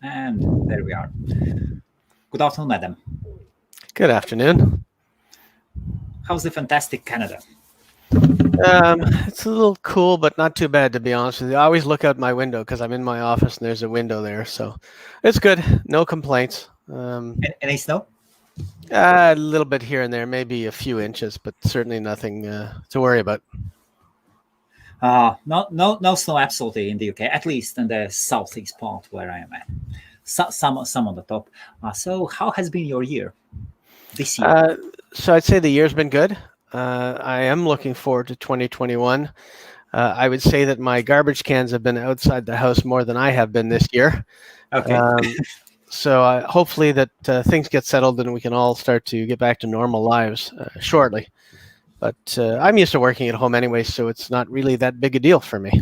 And there we are. Good afternoon, madam. Good afternoon. How's the fantastic Canada? It's a little cool, but not too bad, to be honest with you. I always look out my window because I'm in my office and there's a window there. So it's good. No complaints. Any snow? A little bit here and there, maybe a few inches, but certainly nothing to worry about. No snow absolutely in the UK, at least in the southeast part where I am at. Some on the top. So how has been your year this year? So I'd say the year's been good. I am looking forward to 2021. I would say that my garbage cans have been outside the house more than I have been this year. Okay. So hopefully that things get settled and we can all start to get back to normal lives shortly. But I'm used to working at home anyway, so it's not really that big a deal for me.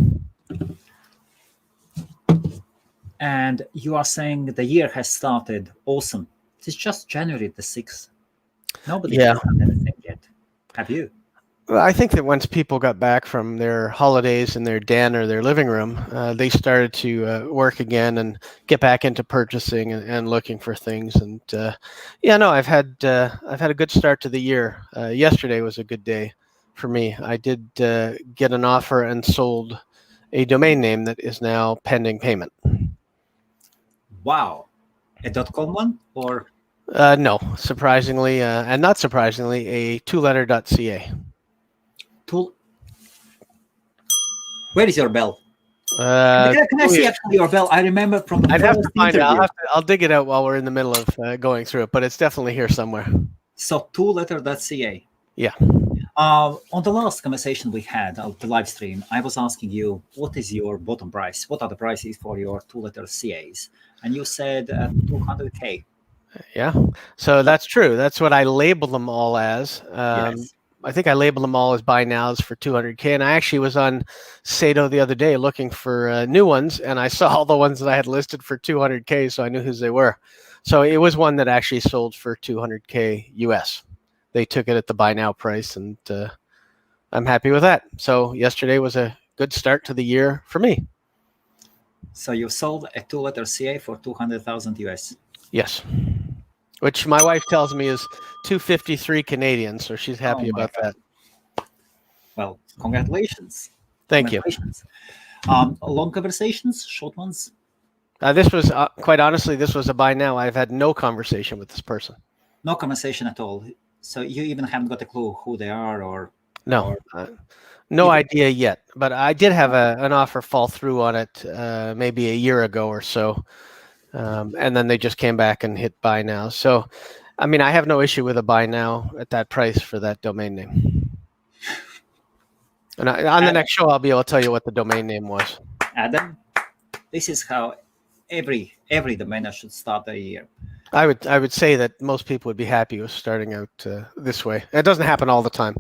And you are saying the year has started awesome. It's just January the 6th. Nobody has done anything yet. Have you? Well, I think that once people got back from their holidays in their den or their living room, they started to work again and get back into purchasing and looking for things. And I've had a good start to the year. Yesterday was a good day for me. I did get an offer and sold a domain name that is now pending payment. Wow, a .com one or? No, surprisingly, and not surprisingly, a two-letter.ca. Where is your bell? Can I see actually your bell? I remember from the I'd have to first find interview. it. I'll dig it out while we're in the middle of going through it, but it's definitely here somewhere. So two-letter.ca. Yeah. On the last conversation we had of the live stream, I was asking you, what is your bottom price? What are the prices for your two-letter CAs? And you said 200K. Yeah. So that's true. That's what I label them all as. Yes. I think I labeled them all as buy nows for 200K. And I actually was on Sato the other day looking for new ones, and I saw all the ones that I had listed for 200K, so I knew whose they were. So it was one that actually sold for 200K US. They took it at the buy now price, and I'm happy with that. So yesterday was a good start to the year for me. So you sold a two-letter CA for 200,000 US. Yes. Which my wife tells me is 253 Canadian, so she's happy about that. Well, congratulations. Thank you. Long conversations, short ones? This was, quite honestly, this was a buy now. I've had no conversation with this person. No conversation at all. So you even haven't got a clue who they are or? No, no idea yet. But I did have an offer fall through on it maybe a year ago or so. And then they just came back and hit buy now. So, I mean, I have no issue with a buy now at that price for that domain name. And on the next show, I'll be able to tell you what the domain name was. Adam, this is how every domainer should start the year. I would say that most people would be happy with starting out this way. It doesn't happen all the time.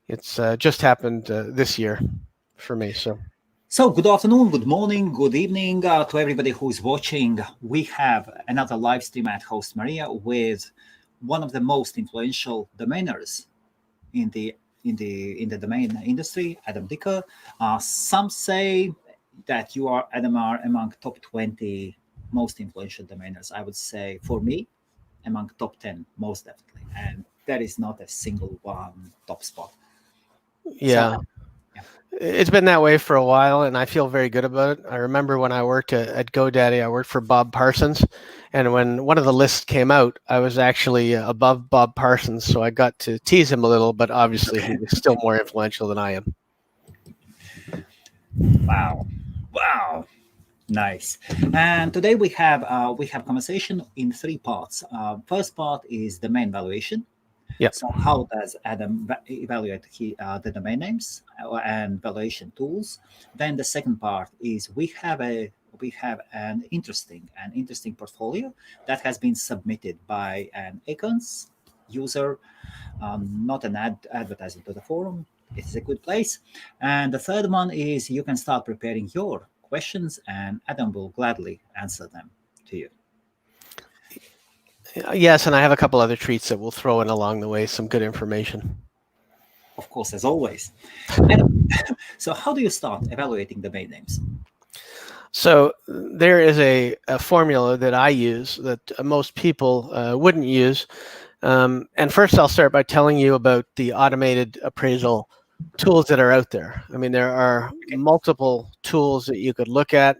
It's just happened this year for me. So good afternoon, good morning, good evening to everybody who's watching. We have another live stream at HostMaria with one of the most influential domainers in the domain industry, Adam Dicker. Some say that you are, Adam, are among top 20 most influential domainers. I would say, for me, among top 10, most definitely. And there is not a single one top spot. Yeah. So, it's been that way for a while, and I feel very good about it. I remember when I worked at GoDaddy, I worked for Bob Parsons, and when one of the lists came out, I was actually above Bob Parsons, so I got to tease him a little, but obviously he was still more influential than I am. Wow. Nice. And today we have conversation in three parts. First part is domain valuation. Yep. So how does Adam evaluate the domain names and valuation tools? Then the second part is we have an interesting portfolio that has been submitted by an Acorns user, not an advertising to the forum. It's a good place. And the third one is you can start preparing your questions, and Adam will gladly answer them to you. Yes, and I have a couple other treats that we'll throw in along the way, some good information. Of course, as always. Adam, so how do you start evaluating domain names? So there is a formula that I use that most people wouldn't use. And first, I'll start by telling you about the automated appraisal tools that are out there. I mean, there are multiple tools that you could look at.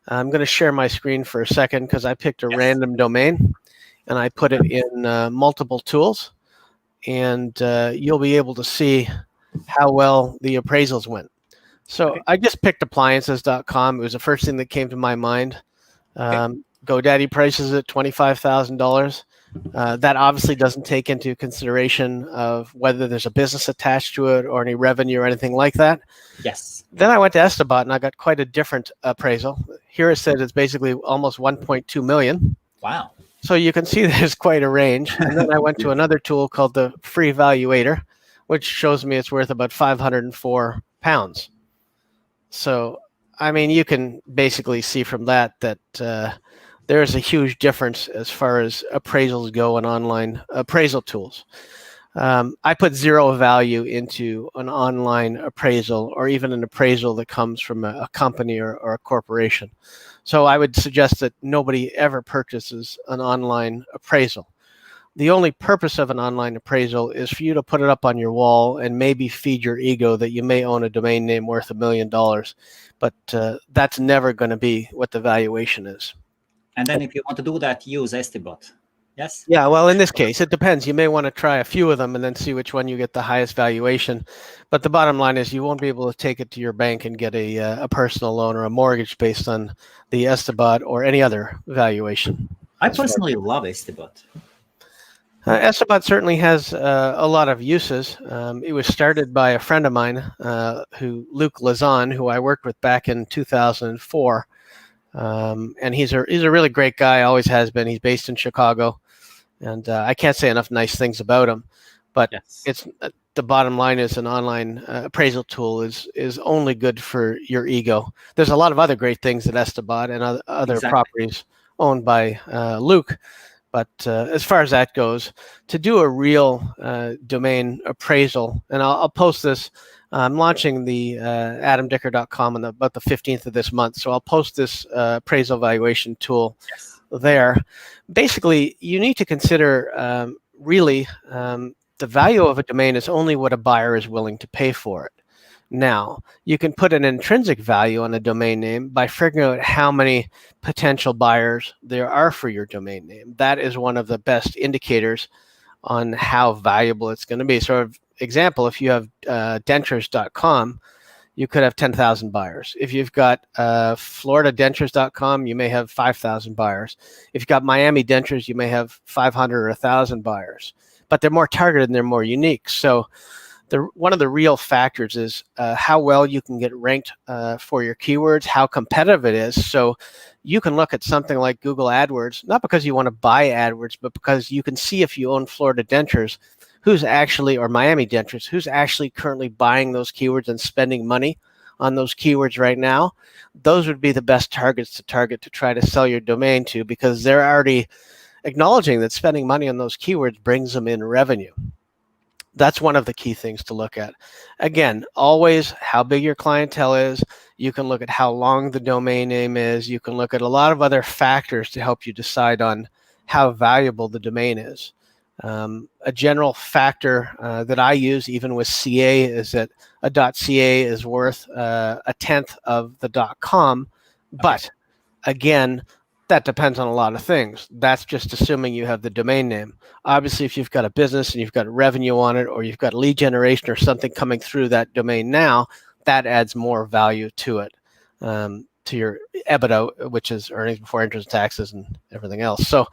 I'm going to share my screen for a second because I picked a random domain and I put it in multiple tools, and you'll be able to see how well the appraisals went. So I just picked appliances.com. It was the first thing that came to my mind. GoDaddy prices at $25,000. That obviously doesn't take into consideration of whether there's a business attached to it or any revenue or anything like that. Yes. Then I went to Estabot and I got quite a different appraisal. Here it said it's basically almost 1.2 million. Wow. So you can see there's quite a range. And then I went to another tool called the Free Valuator, which shows me it's worth about £504. So, I mean, you can basically see from that there is a huge difference as far as appraisals go in online appraisal tools. I put zero value into an online appraisal or even an appraisal that comes from a company or a corporation. So I would suggest that nobody ever purchases an online appraisal. The only purpose of an online appraisal is for you to put it up on your wall and maybe feed your ego that you may own a domain name worth $1 million. But that's never going to be what the valuation is. And then if you want to do that, use Estibot. Yes? Yeah, well, in this case, it depends. You may want to try a few of them and then see which one you get the highest valuation. But the bottom line is you won't be able to take it to your bank and get a personal loan or a mortgage based on the Estibot or any other valuation. I personally love Estibot. Estibot certainly has a lot of uses. It was started by a friend of mine, Luke Lazan, who I worked with back in 2004. And he's a really great guy, always has been. He's based in Chicago, and I can't say enough nice things about him. But it's the bottom line is an online appraisal tool is only good for your ego. There's a lot of other great things at Estibot and other properties owned by Luke. But as far as that goes, to do a real domain appraisal, and I'll post this. I'm launching the adamdicker.com on about the 15th of this month. So I'll post this appraisal valuation tool there. Basically, you need to consider really the value of a domain is only what a buyer is willing to pay for it. Now, you can put an intrinsic value on a domain name by figuring out how many potential buyers there are for your domain name. That is one of the best indicators on how valuable it's going to be. So, example, if you have dentures.com, you could have 10,000 buyers. If you've got floridadentures.com, you may have 5,000 buyers. If you've got Miami Dentures, you may have 500 or 1,000 buyers. But they're more targeted and they're more unique. So one of the real factors is how well you can get ranked for your keywords, how competitive it is. So you can look at something like Google AdWords, not because you want to buy AdWords, but because you can see if you own Florida Dentures, who's actually, or Miami Dentures, who's actually currently buying those keywords and spending money on those keywords right now. Those would be the best targets to target to try to sell your domain to, because they're already acknowledging that spending money on those keywords brings them in revenue. That's one of the key things to look at. Again, always how big your clientele is. You can look at how long the domain name is. You can look at a lot of other factors to help you decide on how valuable the domain is. A general factor that I use, even with CA, is that a .ca is worth a tenth of the .com. But again, that depends on a lot of things. That's just assuming you have the domain name. Obviously, if you've got a business and you've got revenue on it, or you've got lead generation or something coming through that domain now, that adds more value to it, to your EBITDA, which is earnings before interest, taxes, and everything else. So,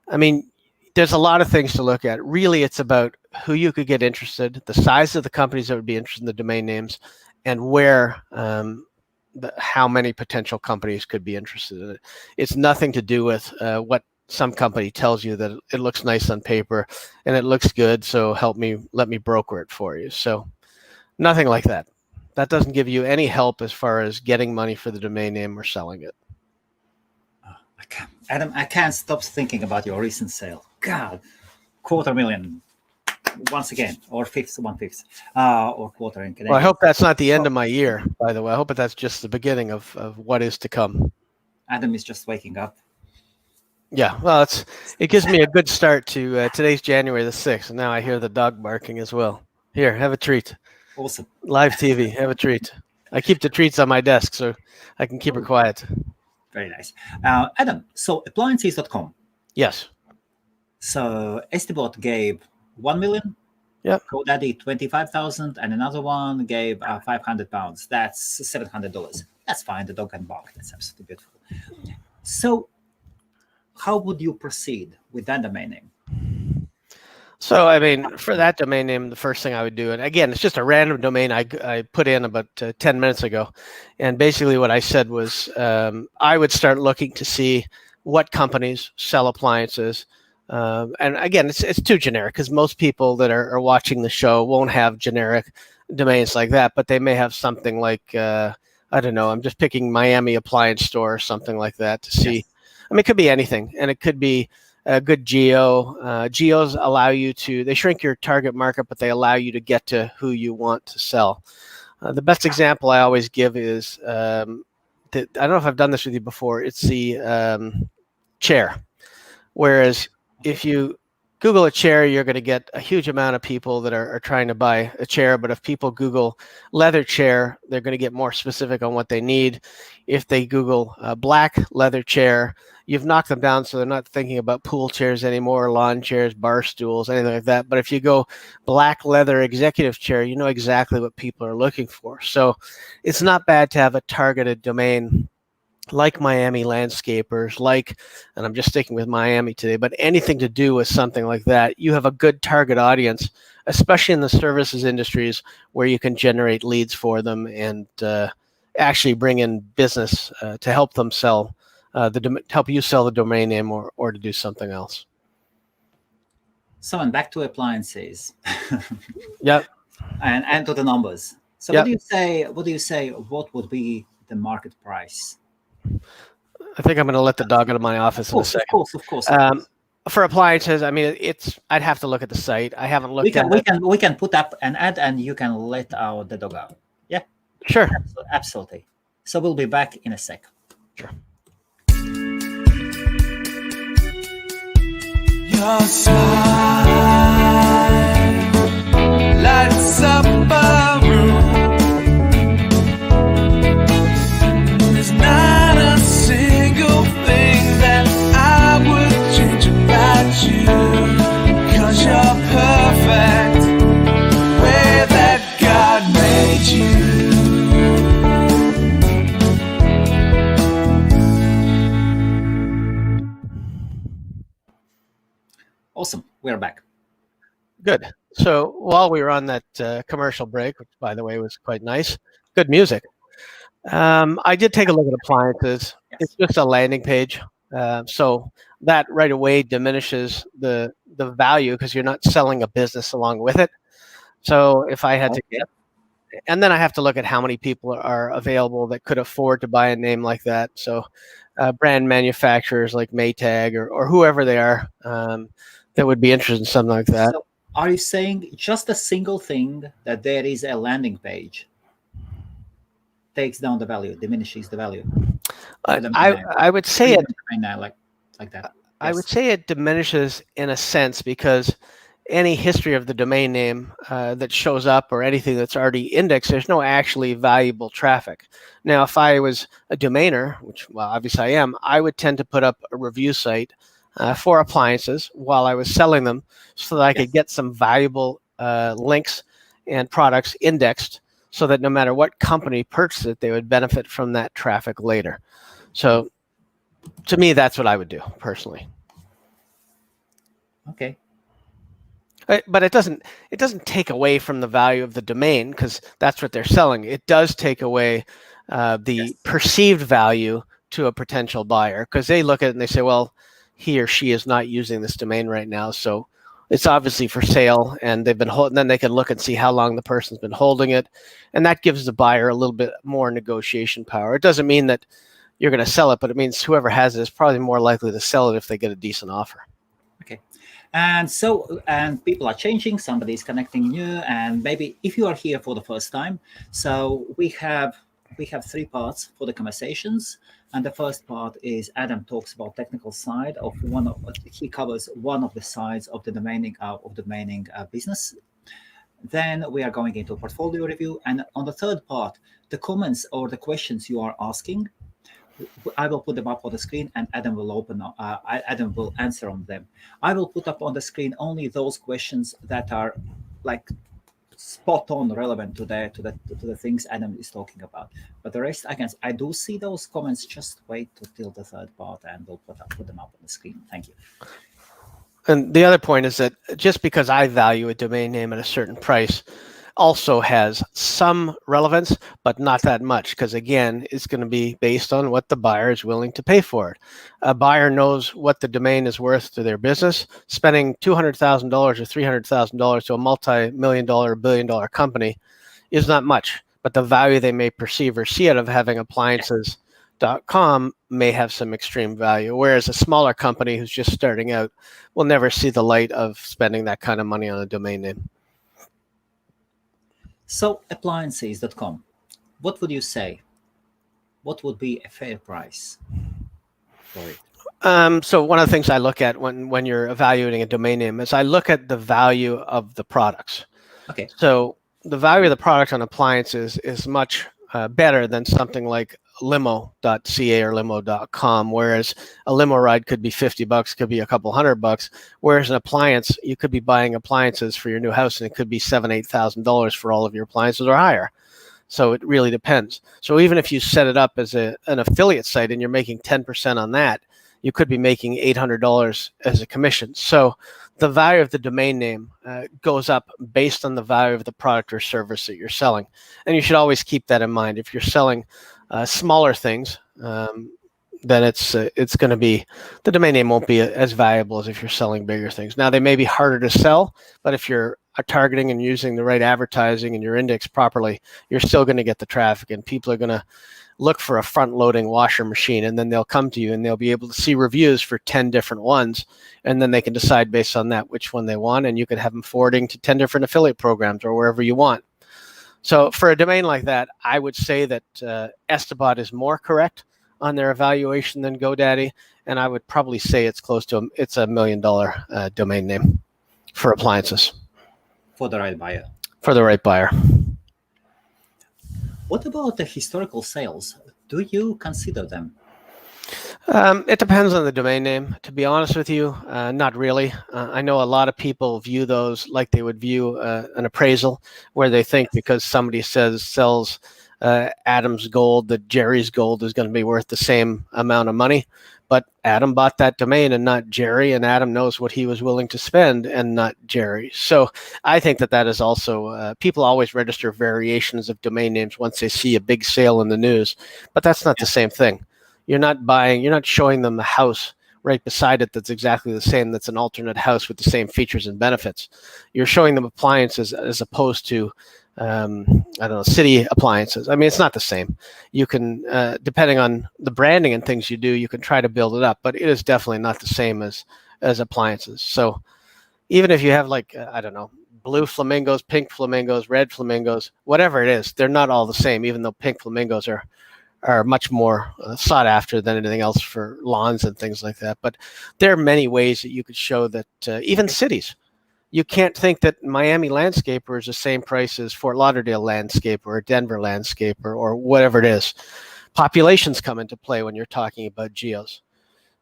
I mean, there's a lot of things to look at. Really, it's about who you could get interested, the size of the companies that would be interested in the domain names, and where how many potential companies could be interested in it. It's nothing to do with what some company tells you that it looks nice on paper and it looks good, so let me broker it for you. So nothing like that. That doesn't give you any help as far as getting money for the domain name or selling it. Adam, I can't stop thinking about your recent sale. God, $250,000. once again, or fifth, 1/5, or quarter in Canadian. Well, I hope that's not the end of my year, by the way. I hope that's just the beginning of what is to come. Adam is just waking up. Yeah, well, it gives me a good start to today's January the 6th, and now I hear the dog barking as well. Here, have a treat. Awesome. Live TV, have a treat. I keep the treats on my desk so I can keep her quiet. Very nice. Adam, so appliances.com. Yes. So Estibot gave 1 million. Yep. GoDaddy 25,000, and another one gave £500. That's $700. That's fine. The dog can bark. That's absolutely beautiful. So, how would you proceed with that domain name? So, I mean, for that domain name, the first thing I would do, and again, it's just a random domain I put in about 10 minutes ago. And basically what I said was I would start looking to see what companies sell appliances. And again, it's too generic because most people that are watching the show won't have generic domains like that, but they may have something like, I don't know, I'm just picking Miami Appliance Store or something like that to see. Yes. I mean, it could be anything, and it could be a good geo. Geos allow you to, they shrink your target market, but they allow you to get to who you want to sell. The best example I always give is, I don't know if I've done this with you before, it's the chair. Whereas if you Google a chair, you're going to get a huge amount of people that are trying to buy a chair. But if people Google leather chair, they're going to get more specific on what they need. If they Google black leather chair, you've knocked them down, so they're not thinking about pool chairs anymore, lawn chairs, bar stools, anything like that. But if you go black leather executive chair, you know exactly what people are looking for. So it's not bad to have a targeted domain like Miami Landscapers, and I'm just sticking with Miami today, but anything to do with something like that, you have a good target audience, especially in the services industries where you can generate leads for them and actually bring in business to help them sell, help you sell the domain name or to do something else. So, and back to appliances. Yep. And to the numbers. So yep. What do you say, what would be the market price? I think I'm going to let the dog out of my office in a second. Of course. For appliances, I mean, I'd have to look at the site. I haven't looked at it. We can put up an ad and you can let the dog out. Yeah. Sure. Absolutely. So we'll be back in a sec. Sure. Your smile lights up a room. There's not a single thing that I would change about you, 'cause you're perfect the way that God made you. Awesome. We're back. Good. So while we were on that commercial break, which by the way was quite nice, good music. I did take a look at appliances. Yes. It's just a landing page. So that right away diminishes the value because you're not selling a business along with it. So if I had to get, and then I have to look at how many people are available that could afford to buy a name like that. So brand manufacturers like Maytag or whoever they are that would be interested in something like that. So are you saying just a single thing that there is a landing page takes down the value, diminishes the value? I would say it like that. Yes. I would say it diminishes in a sense because any history of the domain name that shows up or anything that's already indexed, there's no actually valuable traffic. Now, if I was a domainer, which, well, obviously I am, I would tend to put up a review site for appliances while I was selling them so that I could get some valuable links and products indexed so that no matter what company purchased it, they would benefit from that traffic later. So to me, that's what I would do personally. Okay. But it doesn't take away from the value of the domain because that's what they're selling. It does take away the perceived value to a potential buyer because they look at it and they say, well, he or she is not using this domain right now, so it's obviously for sale, and they've been holding. Then they can look and see how long the person's been holding it, and that gives the buyer a little bit more negotiation power. It doesn't mean that you're going to sell it, but it means whoever has it is probably more likely to sell it if they get a decent offer. Okay. And people are changing, somebody's connecting new, and maybe if you are here for the first time, so we have 3 parts for the conversations. And the first part is Adam talks about technical side of he covers one of the sides of the domaining business. Then we are going into portfolio review, and on the third part, the comments or the questions you are asking, I will put them up on the screen, and Adam will Adam will answer on them. I will put up on the screen only those questions that are like spot on relevant to the things Adam is talking about. But the rest, I do see those comments. Just wait till the third part, and we'll put them up on the screen. Thank you. And the other point is that just because I value a domain name at a certain price also has some relevance, but not that much, because again, it's going to be based on what the buyer is willing to pay for it. A buyer knows what the domain is worth to their business. Spending $200,000 or $300,000 to a multi-million-dollar, billion-dollar company is not much, but the value they may perceive or see out of having appliances.com may have some extreme value, whereas a smaller company who's just starting out will never see the light of spending that kind of money on a domain name. So appliances.com, what would you say? What would be a fair price for it? So one of the things I look at when you're evaluating a domain name is I look at the value of the products. Okay. So the value of the product on appliances is much better than something like limo.ca or limo.com, whereas a limo ride could be $50, could be a couple $100, whereas an appliance, you could be buying appliances for your new house and it could be $7,000-8,000 for all of your appliances or higher. So it really depends. So even if you set it up as an affiliate site and you're making 10% on that, you could be making $800 as a commission. So the value of the domain name goes up based on the value of the product or service that you're selling. And you should always keep that in mind. If you're selling smaller things, then it's going to be, the domain name won't be as valuable as if you're selling bigger things. Now, they may be harder to sell, but if you're targeting and using the right advertising and you're indexed properly, you're still going to get the traffic, and people are going to look for a front-loading washer machine, and then they'll come to you and they'll be able to see reviews for 10 different ones, and then they can decide based on that which one they want, and you can have them forwarding to 10 different affiliate programs or wherever you want. So for a domain like that, I would say that Estabot is more correct on their evaluation than GoDaddy, and I would probably say it's close to it's $1 million domain name for appliances. For the right buyer. For the right buyer. What about the historical sales? Do you consider them? It depends on the domain name. To be honest with you, not really. I know a lot of people view those like they would view an appraisal, where they think because somebody sells Adam's gold, that Jerry's gold is going to be worth the same amount of money. But Adam bought that domain and not Jerry, and Adam knows what he was willing to spend and not Jerry. So I think that is also, people always register variations of domain names once they see a big sale in the news, but that's not the same thing. You're not showing them a house right beside it that's exactly the same, that's an alternate house with the same features and benefits. You're showing them appliances as opposed to city appliances. I mean, it's not the same. You can, depending on the branding and things you do, you can try to build it up, but it is definitely not the same as appliances. So even if you have blue flamingos, pink flamingos, red flamingos, whatever it is, they're not all the same, even though pink flamingos are much more sought after than anything else for lawns and things like that. But there are many ways that you could show that even cities, you can't think that Miami Landscaper is the same price as Fort Lauderdale Landscaper or Denver Landscaper or whatever it is. Populations come into play when you're talking about geos.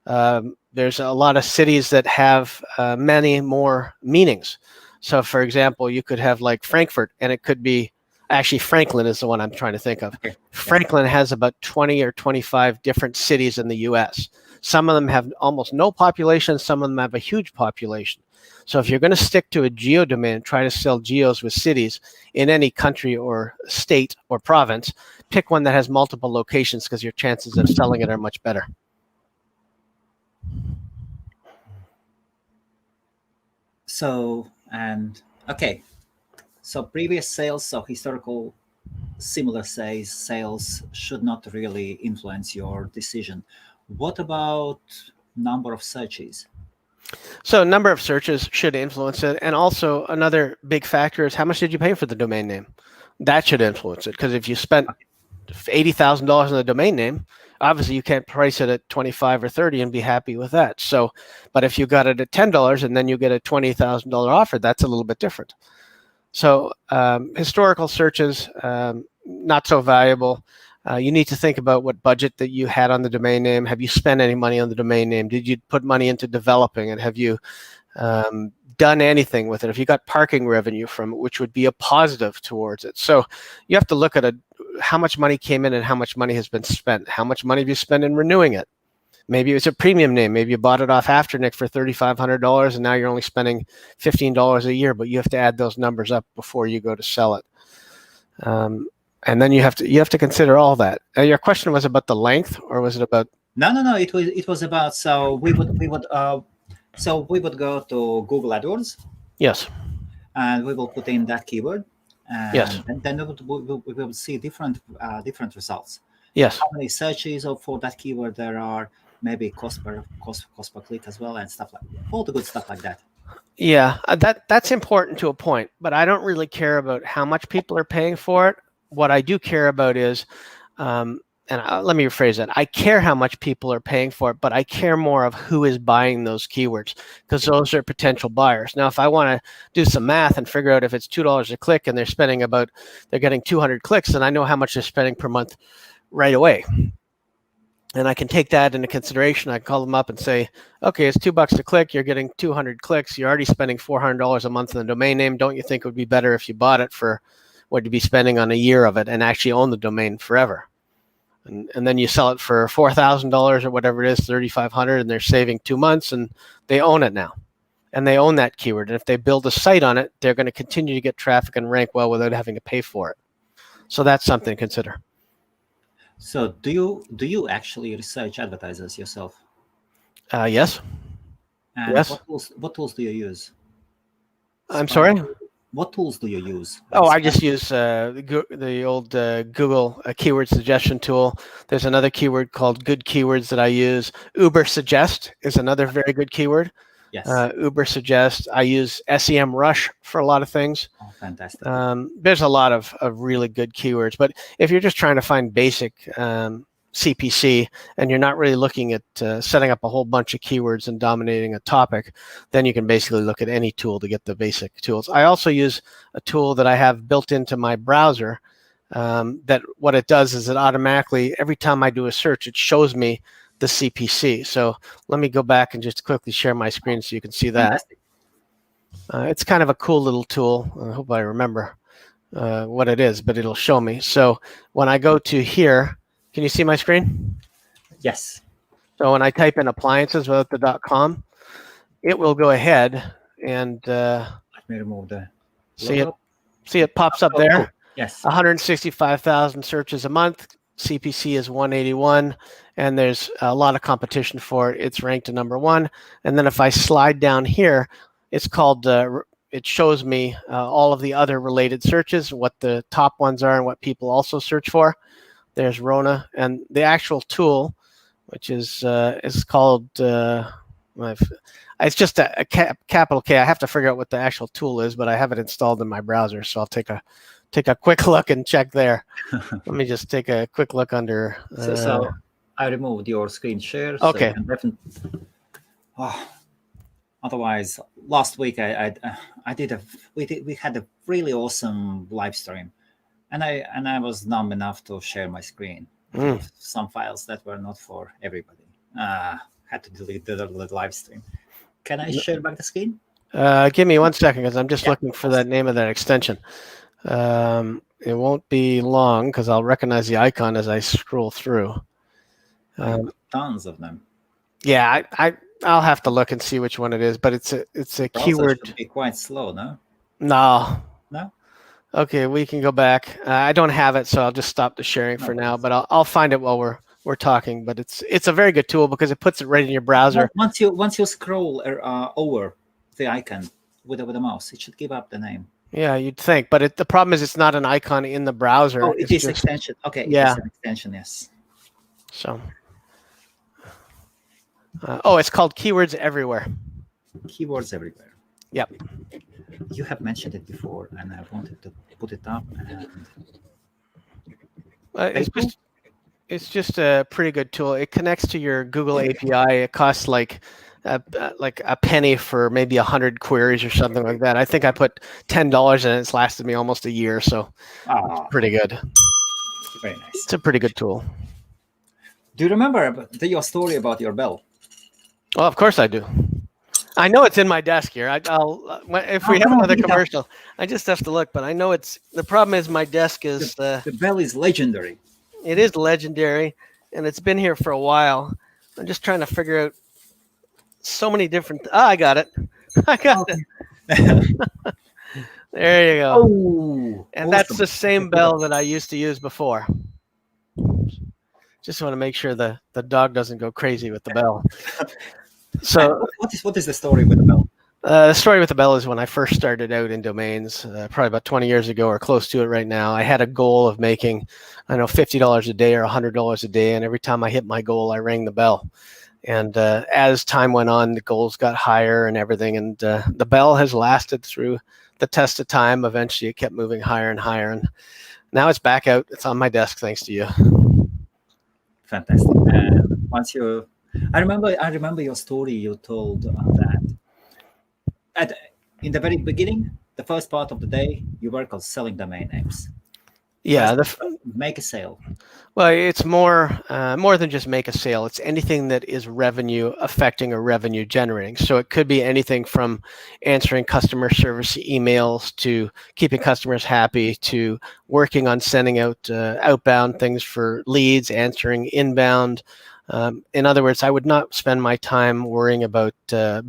There's a lot of cities that have many more meanings. So, for example, you could have like Frankfurt, and it could be, actually Franklin is the one I'm trying to think of. Okay. Franklin has about 20 or 25 different cities in the U.S. Some of them have almost no population. Some of them have a huge population. So if you're going to stick to a geo domain and try to sell geos with cities in any country or state or province, pick one that has multiple locations because your chances of selling it are much better. So previous sales, so historical similar sales should not really influence your decision. What about number of searches? So number of searches should influence it. And also another big factor is how much did you pay for the domain name? That should influence it. Because if you spent $80,000 on the domain name, obviously you can't price it at 25 or 30 and be happy with that. So, but if you got it at $10 and then you get a $20,000 offer, that's a little bit different. So historical searches, not so valuable. You need to think about what budget that you had on the domain name. Have you spent any money on the domain name? Did you put money into developing it? Have you done anything with it? If you got parking revenue from it, which would be a positive towards it. So you have to look at how much money came in and how much money has been spent. How much money have you spent in renewing it? Maybe it's a premium name. Maybe you bought it off Afternic for $3,500 and now you're only spending $15 a year, but you have to add those numbers up before you go to sell it. And then you have to consider all that. Your question was about the length, or was it about? No. It was about, so we would go to Google AdWords. Yes. And we will put in that keyword. And yes. And then we will see different results. Yes. How many searches for that keyword there are? Maybe cost per click as well, and stuff like all the good stuff like that. Yeah, that's important to a point, but I don't really care about how much people are paying for it. What I do care about is, let me rephrase that. I care how much people are paying for it, but I care more of who is buying those keywords, because those are potential buyers. Now, if I want to do some math and figure out if it's $2 a click and they're getting 200 clicks, then I know how much they're spending per month right away. And I can take that into consideration. I can call them up and say, okay, it's $2 a click. You're getting 200 clicks. You're already spending $400 a month on the domain name. Don't you think it would be better if you bought it for what you'd be spending on a year of it and actually own the domain forever? And then you sell it for $4,000 or whatever it is, $3,500, and they're saving 2 months, and they own it now. And they own that keyword. And if they build a site on it, they're going to continue to get traffic and rank well without having to pay for it. So that's something to consider. So do you actually research advertisers yourself? Yes. And yes. What tools do you use? I'm sorry? What tools do you use? Oh, I just use the old Google keyword suggestion tool. There's another keyword called Good Keywords that I use. Uber Suggest is another very good keyword. Yes. Uber Suggest. I use SEM Rush for a lot of things. Oh, fantastic. There's a lot of really good keywords. But if you're just trying to find basic CPC and you're not really looking at setting up a whole bunch of keywords and dominating a topic, then you can basically look at any tool to get the basic tools. I also use a tool that I have built into my browser that what it does is it automatically, every time I do a search, it shows me the CPC. So let me go back and just quickly share my screen so you can see that. It's kind of a cool little tool. I hope I remember what it is, but it'll show me. So when I go to here, can you see my screen? Yes. So when I type in appliances without the .com, it will go ahead and let me remove the see it pops up there. Cool. Yes. 165,000 searches a month. CPC is 181, and there's a lot of competition for it. It's ranked to number 1. And then if I slide down here, it's called, it shows me all of the other related searches, what the top ones are and what people also search for. There's Rona, and the actual tool, which is called, it's just a capital K. I have to figure out what the actual tool is, but I have it installed in my browser, so I'll take a quick look and check there. Let me just take a quick look under. So I removed your screen share. Okay. So otherwise, last week we had a really awesome live stream, and I was numb enough to share my screen. Some files that were not for everybody. Had to delete the live stream. Can I share back the screen? Give me 1 second, because I'm just looking for that name of that extension. It won't be long because I'll recognize the icon as I scroll through. Tons of them. Yeah, I'll have to look and see which one it is, but it's a keyword. Should be quite slow, no? No. Okay, we can go back. I don't have it, so I'll just stop the sharing for now. But I'll find it while we're talking. But it's a very good tool because it puts it right in your browser. Once you scroll over the icon with the mouse, it should give up the name. Yeah, you'd think, but the problem is it's not an icon in the browser. Oh, it is extension. Okay, yeah, it's an extension. Yes. So, it's called Keywords Everywhere. keywords everywhere. Yep. You have mentioned it before, and I wanted to put it up. And It's just a pretty good tool. It connects to your Google API. It costs like a penny for maybe 100 queries or something like that. I think I put $10 in it. It's lasted me almost a year, so it's pretty good. Very nice. It's a pretty good tool. Do you remember your story about your bell? Well, of course I do. I know it's in my desk here. If we have another commercial, I just have to look. But I know the problem is my desk is the bell is legendary. It is legendary, and it's been here for a while. I'm just trying to figure out so many different. I got it. I got it. There you go. Oh, and awesome. That's the same bell that I used to use before. Just want to make sure the dog doesn't go crazy with the bell. So, what is the story with the bell? The story with the bell is when I first started out in domains, probably about 20 years ago or close to it right now. I had a goal of making, $50 a day or $100 a day, and every time I hit my goal, I rang the bell. And as time went on, the goals got higher and everything, and the bell has lasted through the test of time. Eventually, it kept moving higher and higher, and now it's back out. It's on my desk thanks to you. Fantastic. And I remember your story. You told that in the very beginning, the first part of the day, you work on selling domain names. Yeah, make a sale. Well, it's more than just make a sale. It's anything that is revenue affecting or revenue generating. So it could be anything from answering customer service emails to keeping customers happy to working on sending out outbound things for leads, answering inbound. In other words, I would not spend my time worrying about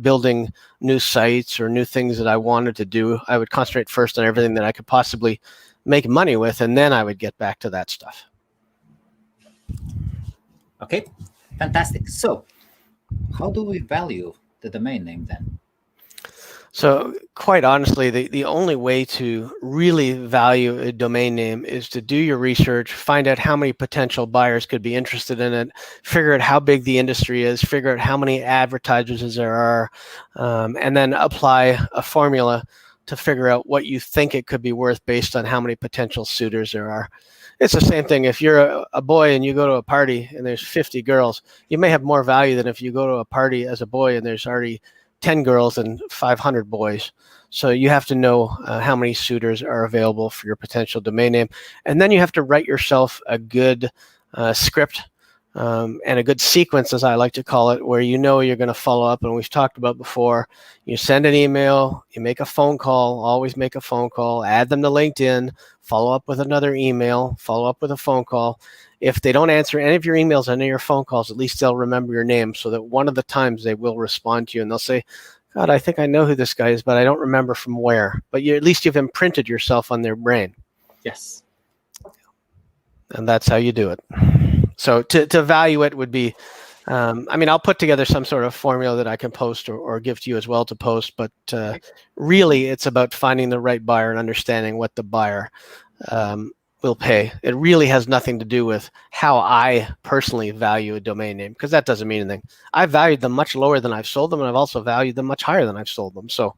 building new sites or new things that I wanted to do. I would concentrate first on everything that I could possibly make money with, and then I would get back to that stuff. Okay, fantastic. So how do we value the domain name then? So quite honestly, the only way to really value a domain name is to do your research, find out how many potential buyers could be interested in it, figure out how big the industry is, figure out how many advertisers there are, and then apply a formula to figure out what you think it could be worth based on how many potential suitors there are. It's the same thing. If you're a boy and you go to a party and there's 50 girls, you may have more value than if you go to a party as a boy and there's already 10 girls and 500 boys. So you have to know how many suitors are available for your potential domain name. And then you have to write yourself a good script and a good sequence, as I like to call it, where you know you're going to follow up. And we've talked about before, you send an email, you make a phone call, always make a phone call, add them to LinkedIn, follow up with another email, follow up with a phone call. If they don't answer any of your emails, any of your phone calls, at least they'll remember your name so that one of the times they will respond to you and they'll say, God, I think I know who this guy is, but I don't remember from where. But at least you've imprinted yourself on their brain. Yes. And that's how you do it. So to value it would be, I'll put together some sort of formula that I can post or give to you as well to post, but really it's about finding the right buyer and understanding what the buyer will pay. It really has nothing to do with how I personally value a domain name, because that doesn't mean anything. I've valued them much lower than I've sold them, and I've also valued them much higher than I've sold them. So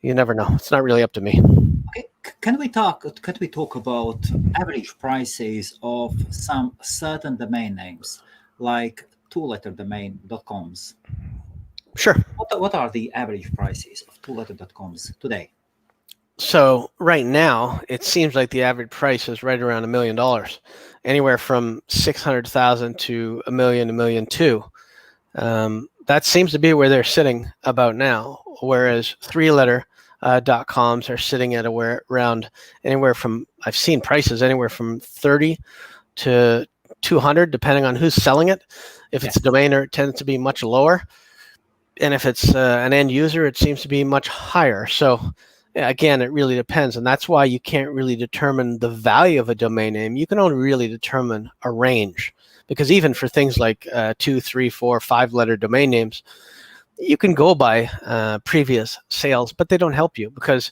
you never know. It's not really up to me. Okay. Can we talk about average prices of some certain domain names, like two-letter-domain.coms? Sure. What are the average prices of two-letter.coms today? So right now, it seems like the average price is right around $1 million, anywhere from 600,000 to $1 million, $1.2 million. That seems to be where they're sitting about now, whereas three-letter .coms are sitting at around anywhere from, I've seen prices anywhere from 30 to 200, depending on who's selling it. If it's a domainer, it tends to be much lower. And if it's an end user, it seems to be much higher. So again, it really depends. And that's why you can't really determine the value of a domain name. You can only really determine a range, because even for things like 2, 3, 4, 5-letter domain names, you can go by previous sales, but they don't help you, because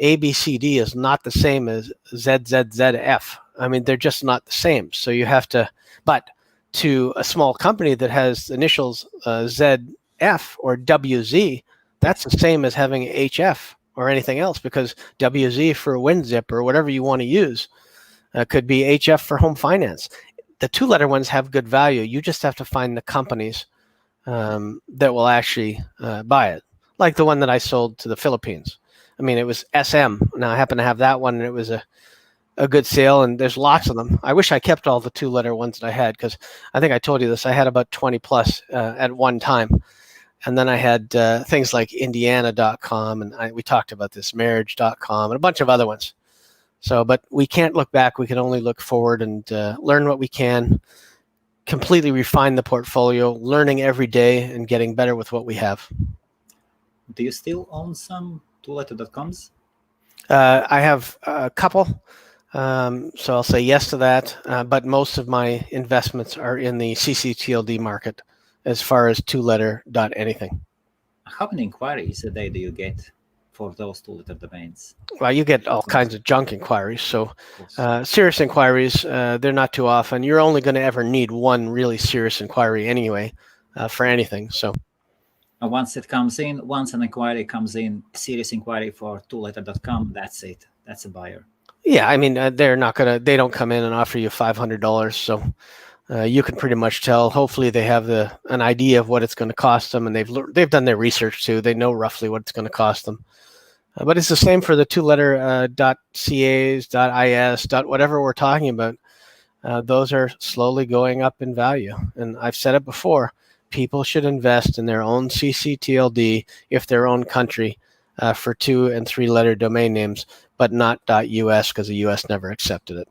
ABCD is not the same as ZZZF. They're just not the same. So you have to, but to a small company that has initials ZF or WZ, that's the same as having HF or anything else, because WZ for WinZip or whatever you want to use could be HF for home finance. The 2-letter ones have good value. You just have to find the companies that will actually buy it. Like the one that I sold to the Philippines. I mean, it was SM. Now I happen to have that one, and it was a good sale, and there's lots of them. I wish I kept all the 2-letter ones that I had, because I think I told you this. I had about 20 plus at one time. And then I had things like Indiana.com, and we talked about this, marriage.com, and a bunch of other ones. So, but we can't look back. We can only look forward and learn what we can, completely refine the portfolio, learning every day and getting better with what we have. Do you still own some 2letter.coms? I have a couple. So I'll say yes to that. But most of my investments are in the CCTLD market as far as 2-letter dot anything. How many inquiries a day do you get for those 2-letter domains? Well, you get all kinds of junk inquiries. So serious inquiries, they're not too often. You're only going to ever need one really serious inquiry anyway for anything. So once an inquiry comes in, serious inquiry for 2letter.com, that's it. That's a buyer. Yeah, I mean, they don't come in and offer you $500. So you can pretty much tell. Hopefully they have an idea of what it's going to cost them, and they've done their research too. They know roughly what it's going to cost them. But it's the same for the 2-letter .cas, .is, whatever we're talking about. Those are slowly going up in value. And I've said it before, people should invest in their own CCTLD if their own country for 2- and 3-letter domain names, but not .us, because the US never accepted it.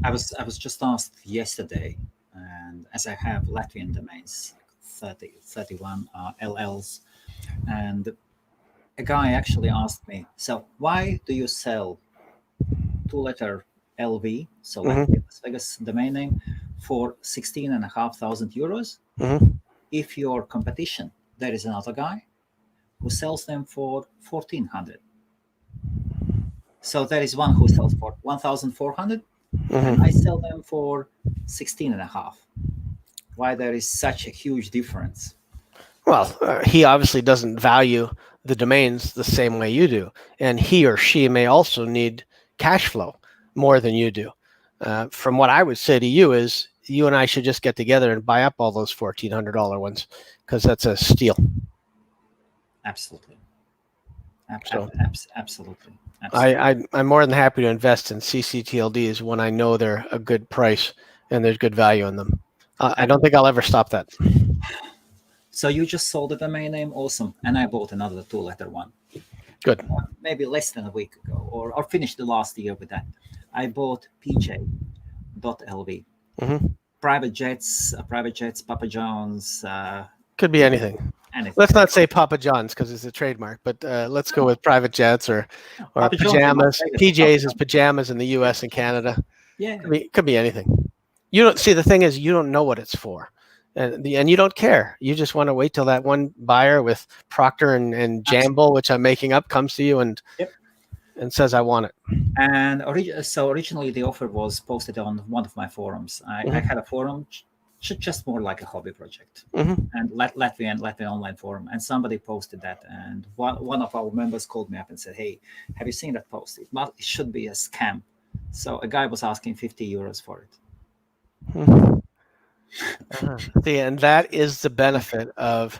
I was just asked yesterday, and as I have Latvian domains, 31 LLs, and a guy actually asked me, so why do you sell 2-letter LV, so Latvian Las Vegas domain name, for 16,500 euros? If your competition, there is another guy who sells them for 1,400. So there is one who sells for 1,400, and I sell them for 16.5. Why there is such a huge difference? Well, he obviously doesn't value the domains the same way you do, and he or she may also need cash flow more than you do. From what I would say to you is, you and I should just get together and buy up all those $1,400 ones, because that's a steal. Absolutely. Absolutely. I'm more than happy to invest in CCTLDs when I know they're a good price and there's good value in them. I don't think I'll ever stop that. So you just sold the domain name, awesome, and I bought another 2-letter one. Good. Maybe less than a week ago, or finished the last year with that. I bought PJ.lv. Private jets, Papa John's. Could be anything. Let's not say Papa John's because it's a trademark, but let's go with private jets or pajamas. PJs is pajamas in the U.S. and Canada. Yeah, could be anything. You don't see, the thing is, you don't know what it's for, and you don't care. You just want to wait till that one buyer with Procter and Gamble, which I'm making up, comes to you and says, "I want it." And so originally the offer was posted on one of my forums. I had a forum. Just more like a hobby project, and Latvian online forum, and somebody posted that, and one of our members called me up and said, "Hey, have you seen that post? It should be a scam." So a guy was asking 50 euros for it. And that is the benefit of,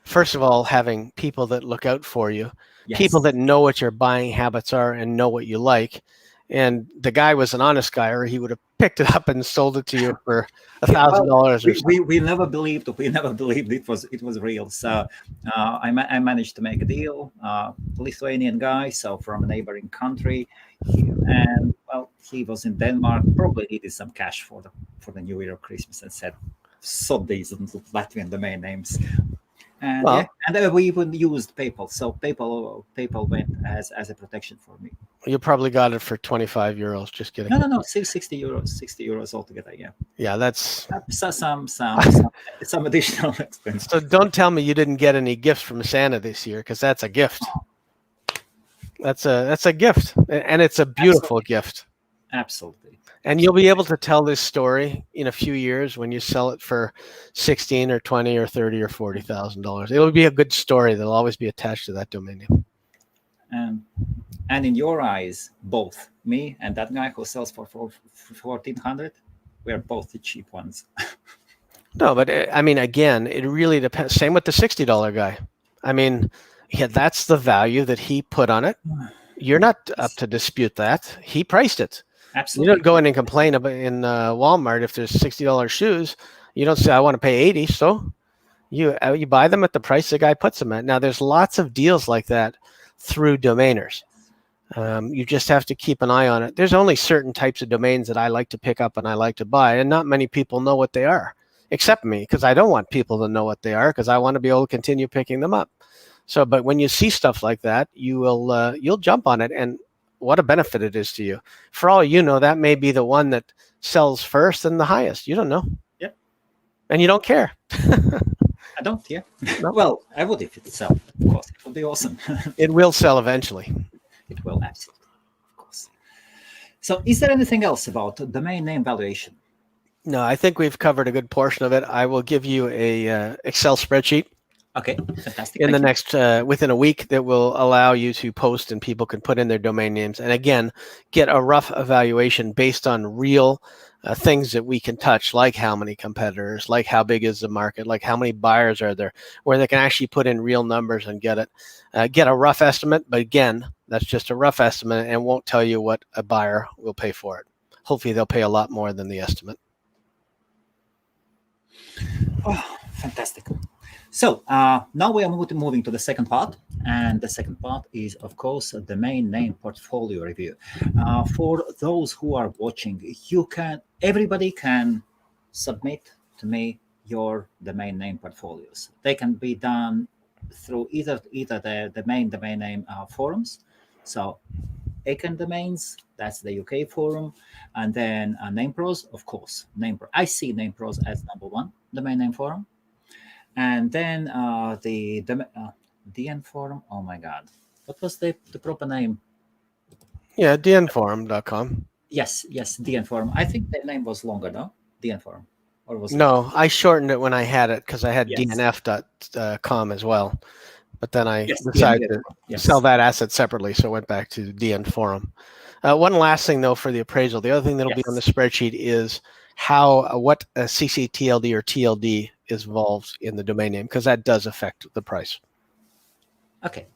first of all, having people that look out for you, people that know what your buying habits are and know what you like. And the guy was an honest guy, or he would have picked it up and sold it to you for $1,000. We never believed it was real. So I managed to make a deal. Lithuanian guy, so from a neighboring country, and he was in Denmark. Probably needed some cash for the New Year or Christmas, and said, "Sod these Latvian domain names." And we even used PayPal. So PayPal went as a protection for me. You probably got it for 25 euros. Just kidding. No, 60 euros altogether. Yeah. Yeah, that's some additional expense. So don't tell me you didn't get any gifts from Santa this year, because that's a gift. That's a gift, and it's a beautiful gift. Absolutely. And you'll be able to tell this story in a few years when you sell it for 16 or 20 or 30 or $40,000. It'll be a good story that'll always be attached to that domain name. And in your eyes, both me and that guy who sells for 1,400, we're both the cheap ones. No, but I mean, again, it really depends. Same with the $60 guy. I mean, yeah, that's the value that he put on it. You're not up to dispute that. He priced it. Absolutely. You don't go in and complain about in Walmart if there's $60 shoes. You don't say I want to pay 80. So you buy them at the price the guy puts them at. Now there's lots of deals like that through domainers. You just have to keep an eye on it. There's only certain types of domains that I like to pick up and I like to buy, and not many people know what they are, except me, because I don't want people to know what they are, because I want to be able to continue picking them up. So, but when you see stuff like that, you'll jump on it, and what a benefit it is to you. For all you know, that may be the one that sells first and the highest. You don't know. Yep. And you don't care. I don't, yeah. No. Well, I would if it sells, of course. It would be awesome. It will sell eventually. It will, absolutely, of course. So is there anything else about domain name valuation? No, I think we've covered a good portion of it. I will give you a Excel spreadsheet. Okay, fantastic. In the next, within a week, that will allow you to post and people can put in their domain names. And again, get a rough evaluation based on real things that we can touch, like how many competitors, like how big is the market, like how many buyers are there, where they can actually put in real numbers and get a rough estimate. But again, that's just a rough estimate and won't tell you what a buyer will pay for it. Hopefully they'll pay a lot more than the estimate. Oh, fantastic. So now we are moving to the second part, and the second part is, of course, a domain name portfolio review. For those who are watching, everybody can submit to me your domain name portfolios. They can be done through either the main domain name forums. So acorndomains, that's the UK forum, and then NamePros, of course. I see NamePros as number one domain name forum. And then the DN forum. Oh my God, what was the proper name? Yeah, dnforum.com. Yes, DN forum. I think the name was longer, no? DN forum, or was no? I shortened it when I had it because I had Yes. dnf.com as well, but then I decided to sell that asset separately, so I went back to DN forum. One last thing though for the appraisal, the other thing that'll be on the spreadsheet is what a CCTLD or TLD is involved in the domain name, because that does affect the price. Okay,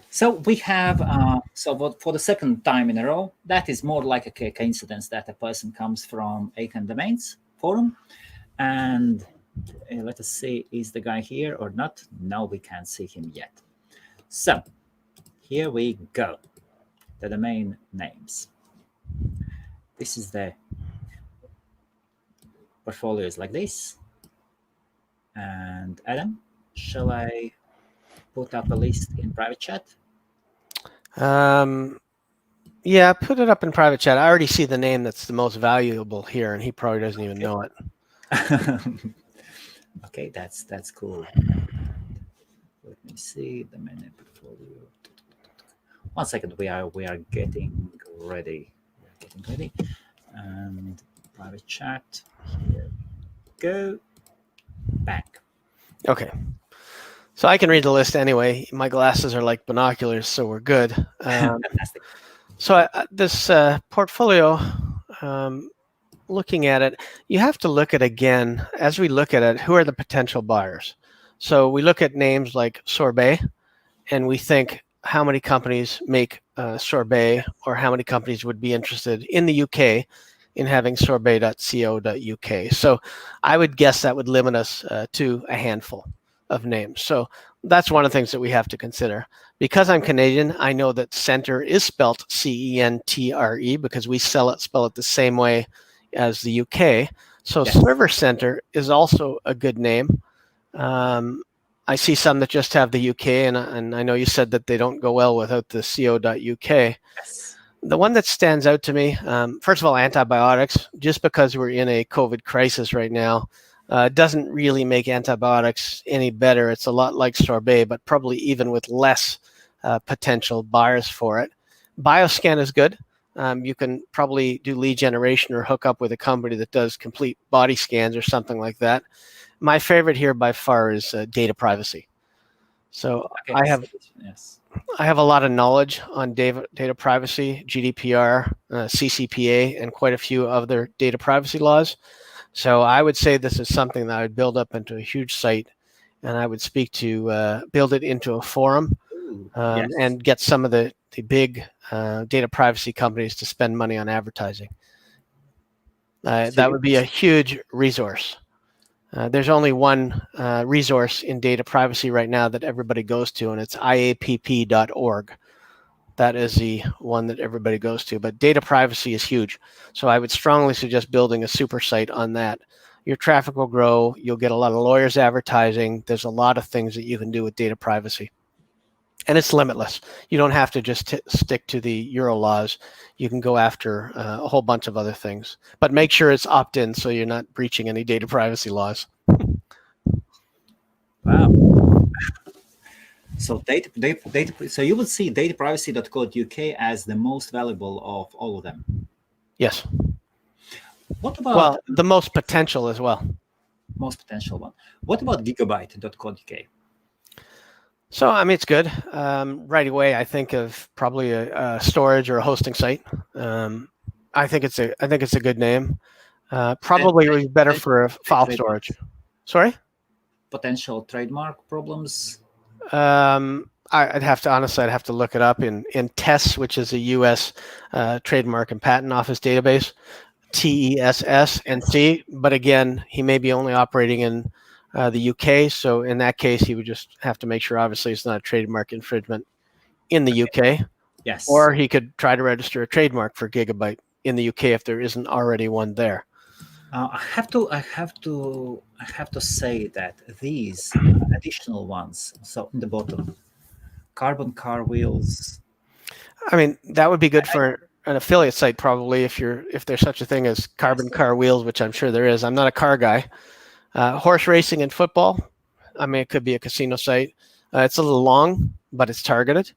so we have for the second time in a row, that is more like a coincidence that a person comes from Acorn Domains forum, and let us see, is the guy here or not? No, we can't see him yet. So here we go, the domain names. This is the portfolio is like this. And Adam, shall I put up a list in private chat? Yeah, put it up in private chat. I already see the name that's the most valuable here, and he probably doesn't even know it. Okay, that's cool. Let me see the main portfolio. 1 second, we are getting ready. And private chat. Here we go. Back. Okay. So I can read the list anyway. My glasses are like binoculars, so we're good. Fantastic. So this portfolio, looking at it, you have to look at, again, as we look at it, who are the potential buyers? So we look at names like Sorbet, and we think how many companies make Sorbet, or how many companies would be interested in the UK in having sorbet.co.uk. So I would guess that would limit us to a handful of names. So that's one of the things that we have to consider. Because I'm Canadian, I know that Centre is spelt CENTRE because we spell it the same way as the UK. So Server Center is also a good name. I see some that just have the UK, and I know you said that they don't go well without the co.uk. Yes. The one that stands out to me, first of all, antibiotics, just because we're in a COVID crisis right now, doesn't really make antibiotics any better. It's a lot like Sorbet, but probably even with less potential buyers for it. Bioscan is good. you can probably do lead generation or hook up with a company that does complete body scans or something like that. My favorite here by far is data privacy. So Okay. Yes. I have a lot of knowledge on data privacy, GDPR, CCPA, and quite a few other data privacy laws. So I would say this is something that I would build up into a huge site, and I would speak to build it into a forum Yes. and get some of the big data privacy companies to spend money on advertising. That would be a huge resource. There's only one resource in data privacy right now that everybody goes to, and it's iapp.org. That is the one that everybody goes to. But data privacy is huge. So I would strongly suggest building a super site on that. Your traffic will grow. You'll get a lot of lawyers advertising. There's a lot of things that you can do with data privacy. And it's limitless. You don't have to just stick to the Euro laws. You can go after a whole bunch of other things. But make sure it's opt-in so you're not breaching any data privacy laws. Wow. So so you would see dataprivacy.co.uk as the most valuable of all of them. Yes. What about... Well, the most potential as well. Most potential one. What about gigabyte.co.uk? So, I mean, it's good. Right away, I think of probably a storage or a hosting site. I think it's a good name. Probably would be better for file storage. Sorry? Potential trademark problems? I'd have to look it up in TESS, which is a U.S. Trademark and Patent Office database, TESS and C. But again, he may be only operating in the UK. So in that case, he would just have to make sure, obviously, it's not a trademark infringement in the UK. Yes. Or he could try to register a trademark for Gigabyte in the UK if there isn't already one there. I have to say that these additional ones, so in the bottom, carbon car wheels. I mean, that would be good for an affiliate site, probably, if there's such a thing as carbon car wheels, which I'm sure there is. I'm not a car guy. Horse racing and football. I mean, it could be a casino site. It's a little long, but it's targeted.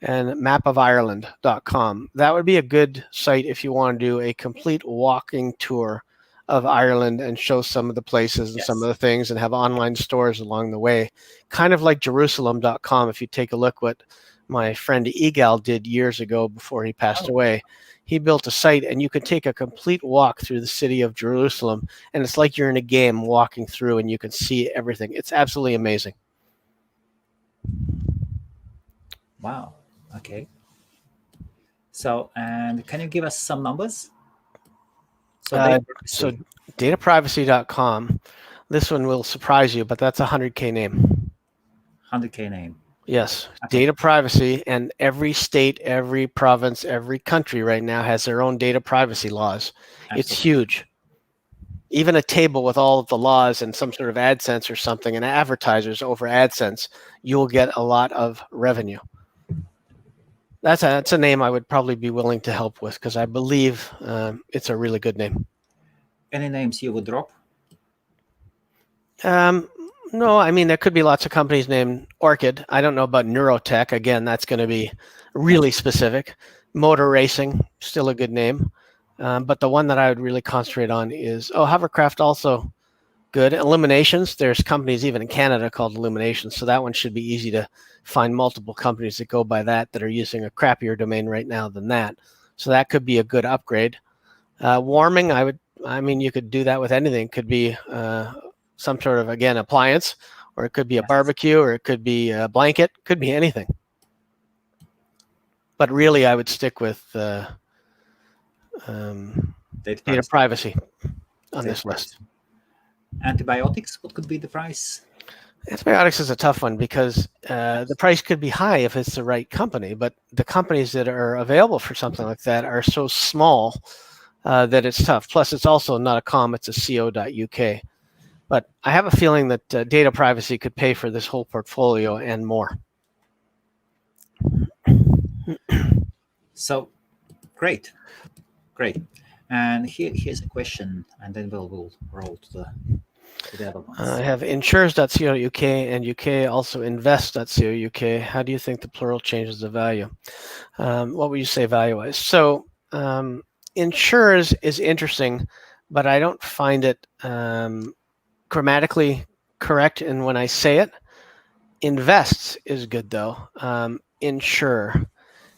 And mapofireland.com. That would be a good site if you want to do a complete walking tour of Ireland and show some of the places and some of the things and have online stores along the way. Kind of like Jerusalem.com. If you take a look what my friend Egal did years ago before he passed away. He built a site and you could take a complete walk through the city of Jerusalem, and it's like you're in a game walking through and you can see everything. It's absolutely amazing. Wow. Okay. So, and can you give us some numbers? So dataprivacy.com, this one will surprise you, but that's a 100K name. 100K name. Yes. Okay. Data privacy, and every state, every province, every country right now has their own data privacy laws. Absolutely. It's huge. Even a table with all of the laws and some sort of AdSense or something, and advertisers over AdSense, you'll get a lot of revenue. That's a name I would probably be willing to help with because I believe it's a really good name. Any names you would drop? No, I mean, there could be lots of companies named Orchid. I don't know about Neurotech. Again, that's going to be really specific. Motor Racing, still a good name. But the one that I would really concentrate on is, Hovercraft, also good. Illuminations, there's companies even in Canada called Illuminations. So that one should be easy to find multiple companies that go by that are using a crappier domain right now than that. So that could be a good upgrade. Warming, you could do that with anything. It could be some sort of, again, appliance, or it could be a barbecue, or it could be a blanket, could be anything. But really, I would stick with data privacy on this list. Antibiotics, what could be the price? Antibiotics is a tough one because the price could be high if it's the right company, but the companies that are available for something like that are so small that it's tough. Plus, it's also not a com, it's a co.uk. But I have a feeling that data privacy could pay for this whole portfolio and more. So, great. And here's a question, and then we'll roll to the other ones. I have insures.co.uk and UK, also invest.co.uk. How do you think the plural changes the value? What would you say value-wise? So Insures is interesting, but I don't find it grammatically correct. And when I say it, invests is good though. Insure.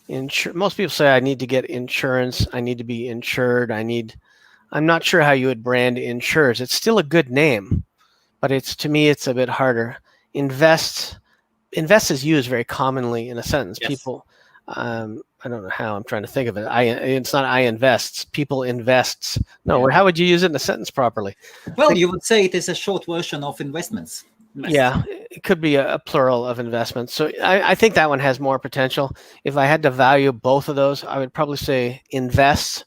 Most people say I need to get insurance. I need to be insured. I'm not sure how you would brand insures. It's still a good name, but to me, it's a bit harder. Invest is used very commonly in a sentence. Yes. People, I don't know how. I'm trying to think of it. It's not I invests. People invests. No, how would you use it in a sentence properly? Well, you would say it is a short version of investments. Yeah, it could be a plural of investments. So I think that one has more potential. If I had to value both of those, I would probably say invests.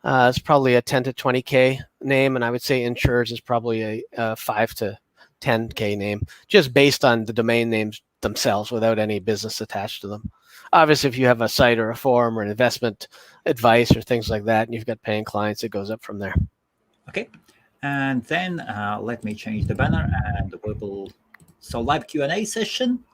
It's probably a 10 to 20K name, and I would say insures is probably a 5 to 10K name, just based on the domain names themselves without any business attached to them. Obviously, if you have a site or a forum or an investment advice or things like that, and you've got paying clients, it goes up from there. Okay. And then let me change the banner and we will, so live Q&A session,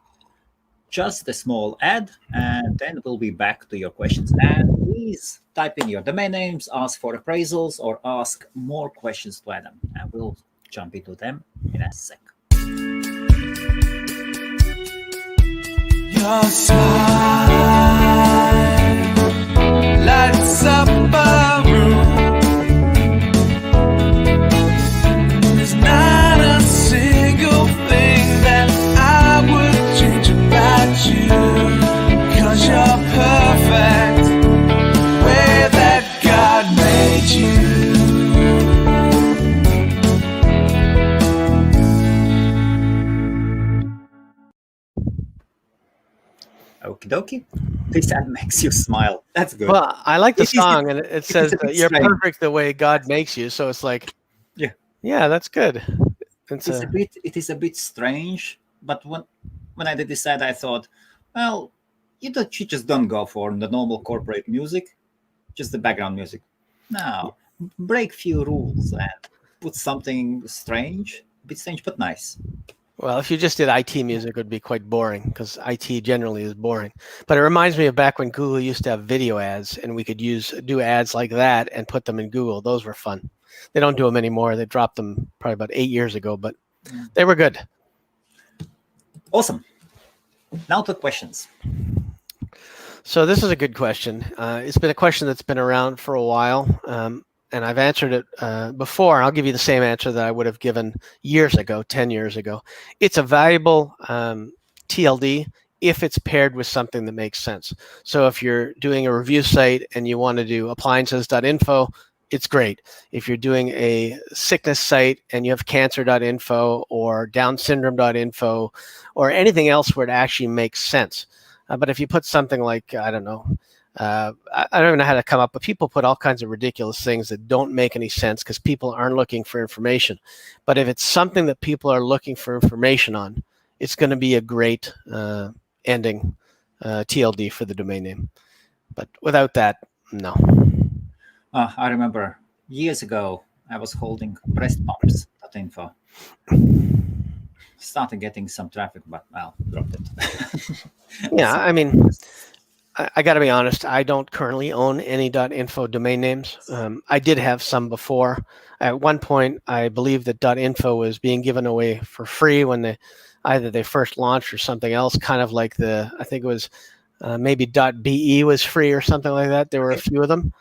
just a small ad, and then we'll be back to your questions. And please type in your domain names, ask for appraisals, or ask more questions to Adam, and we'll jump into them in a sec. Your smile lights up a room. There's not a single thing that I would change about you, 'cause you're perfect the way that God made you. Okie dokie. This ad makes you smile. That's good. Well, I like the song, and it says that you're strange. perfect the way God makes you. So it's like, yeah, that's good. It is a bit strange, but when I did this ad, I thought, well, you just don't go for the normal corporate music, just the background music. No, break few rules and put something strange, a bit strange but nice. Well, if you just did IT music, it would be quite boring, because IT generally is boring. But it reminds me of back when Google used to have video ads, and we could do ads like that and put them in Google. Those were fun. They don't do them anymore. They dropped them probably about 8 years ago, but they were good. Awesome. Now to questions. So this is a good question. It's been a question that's been around for a while, and I've answered it before. I'll give you the same answer that I would have given years ago, 10 years ago. It's a valuable TLD if it's paired with something that makes sense. So if you're doing a review site and you want to do appliances.info, it's great. If you're doing a sickness site and you have cancer.info or down syndrome.info or anything else where it actually makes sense. But if you put something like, I don't know, I don't even know how to come up, but people put all kinds of ridiculous things that don't make any sense because people aren't looking for information. But if it's something that people are looking for information on, it's going to be a great ending TLD for the domain name. But without that, no. I remember years ago, I was holding breastpumps.info. Started getting some traffic, but well, dropped it. Yeah, I mean, I got to be honest, I don't currently own any .info domain names. I did have some before. At one point, I believe that .info was being given away for free when either they first launched or something else, kind of like I think it was maybe .be was free or something like that. There were a few of them.